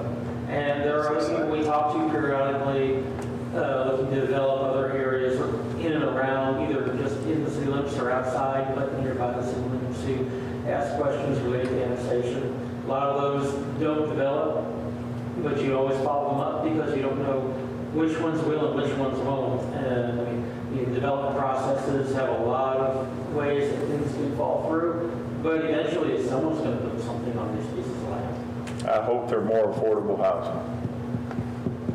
and there are other people we talk to periodically looking to develop other areas or in and around, either just in the city limits or outside, but nearby the city limits, to ask questions related to annexation. A lot of those don't develop, but you always follow them up because you don't know which ones will and which ones won't. And I mean, development processes have a lot of ways that things can fall through, but eventually someone's going to build something on these pieces of land. I hope they're more affordable housing.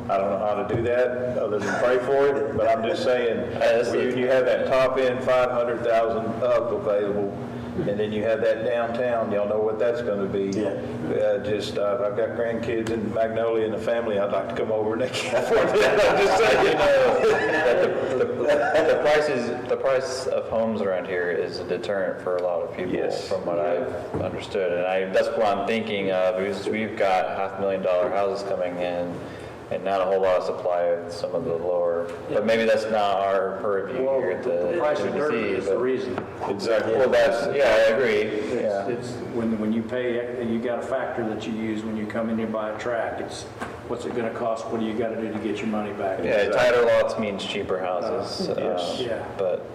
I don't know how to do that other than pray for it, but I'm just saying, when you have that top end 500,000 up available, and then you have that downtown, y'all know what that's going to be. Yeah. I've got grandkids in Magnolia and the family, I'd like to come over and they can't afford that. I'm just saying. The price of homes around here is a deterrent for a lot of people, Yes. from what I've understood. And that's what I'm thinking of, is we've got $500,000 houses coming in, and not a whole lot of supply with some of the lower, but maybe that's not our purview here at the The price of dirt EDC, is the but- reason. Exactly. Well, yeah, I agree, yeah. It's when you pay, you got a factor that you use when you come in here buy a tract. It's what's it going to cost? What do you got to do to get your money back? Yeah, tighter lots means cheaper houses. Yes. Yeah. But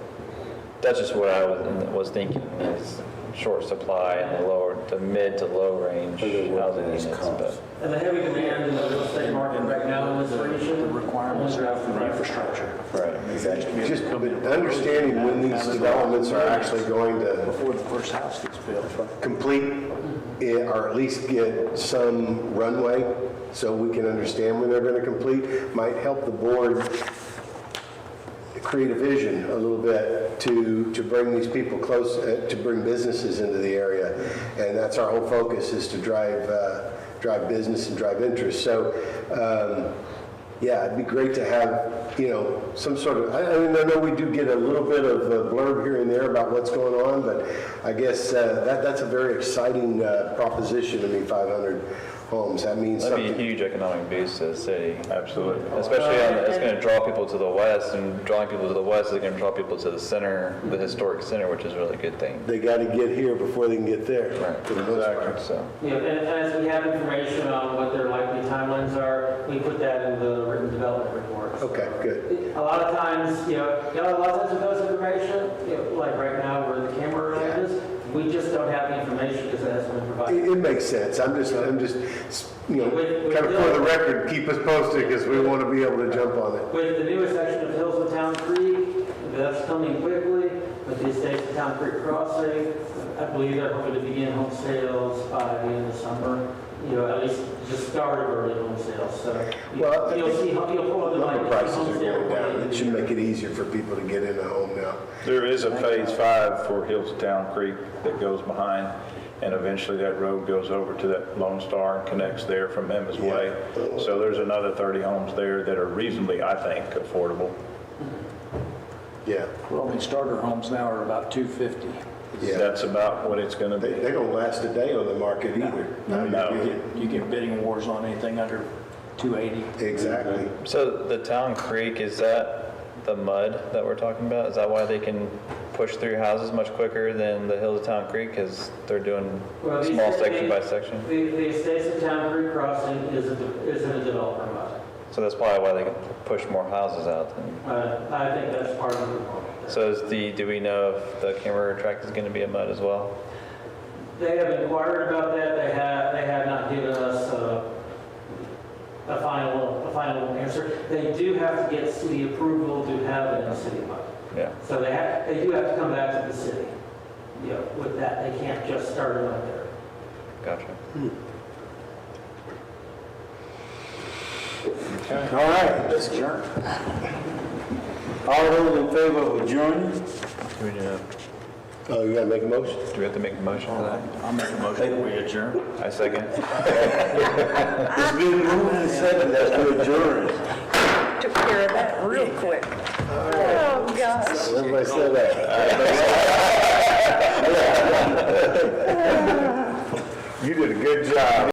that's just what I was thinking, is short supply in the mid to low range housing units. But And the heavy demand in the real estate market right now in this The region. requirements are out for the infrastructure. right. Exactly. Just understanding when these developments are actually going to Before the first house gets built. complete, or at least get some runway, so we can understand when they're going to complete, might help the board create a vision a little bit to bring these people close, to bring businesses into the area. And that's our whole focus, is to drive business and drive interest. So, yeah, it'd be great to have, some sort of, I know we do get a little bit of a blurb here and there about what's going on, but I guess that's a very exciting proposition. 500 homes, that means That'd be a something. huge economic boost to the city. Absolutely. Especially it's going to draw people to the west, and drawing people to the west is going to draw people to the center, the historic center, which is a really good thing. They got to get here before they can get there. Right. For the most part. So, And as we have information on what their likely timelines are, we put that in the written development report. Okay, good. A lot of times, a lot of times with those information, like right now where the camera land is, we just don't have the information because it hasn't been provided. It makes sense. I'm just, kind of for the record, keep us posted, because we want to be able to jump on it. With the newest section of Hills of Town Creek, that's coming quickly. With the Estates of Town Creek Crossing, I believe they're hoping to begin home sales by the end of the summer. At least just start early home sales. So Well, you'll see, you'll pull up the Lumber prices are home going down. sale. It should make it easier for people to get in a home now. There is a phase 5 for Hills of Town Creek that goes behind, and eventually that road goes over to that Lone Star and connects there from Emma's Way. So there's another 30 homes there that are reasonably, I think, affordable. Yeah, Well, starter homes now are about $250,000. yeah. That's about what it's going to be. They don't last a day on the market either. No. You get bidding wars on anything under $280,000. Exactly. so the Town Creek, is that the mud that we're talking about? Is that why they can push through houses much quicker than the Hills of Town Creek, because they're doing Well, these small days, section by section? The Estates of Town Creek Crossing is in a developer mode. So that's probably why they can push more houses out then. I think that's part of the problem. So do we know if the camera tract is going to be a mud as well? They have inquired about that. They have not given us a final answer. They do have to get city approval to have it in a city mode. Yeah. So they do have to come back to the city. With that, they can't just start it out there. Gotcha. All right. Let's adjourn. All those in favor of adjourning? Do we, Oh, you gotta make a motion? do we have to make a motion for that? I'll make a motion that we adjourn. I second. It's been moved and seconded to adjourn. Took care of that real quick. Oh, gosh. Everybody said that.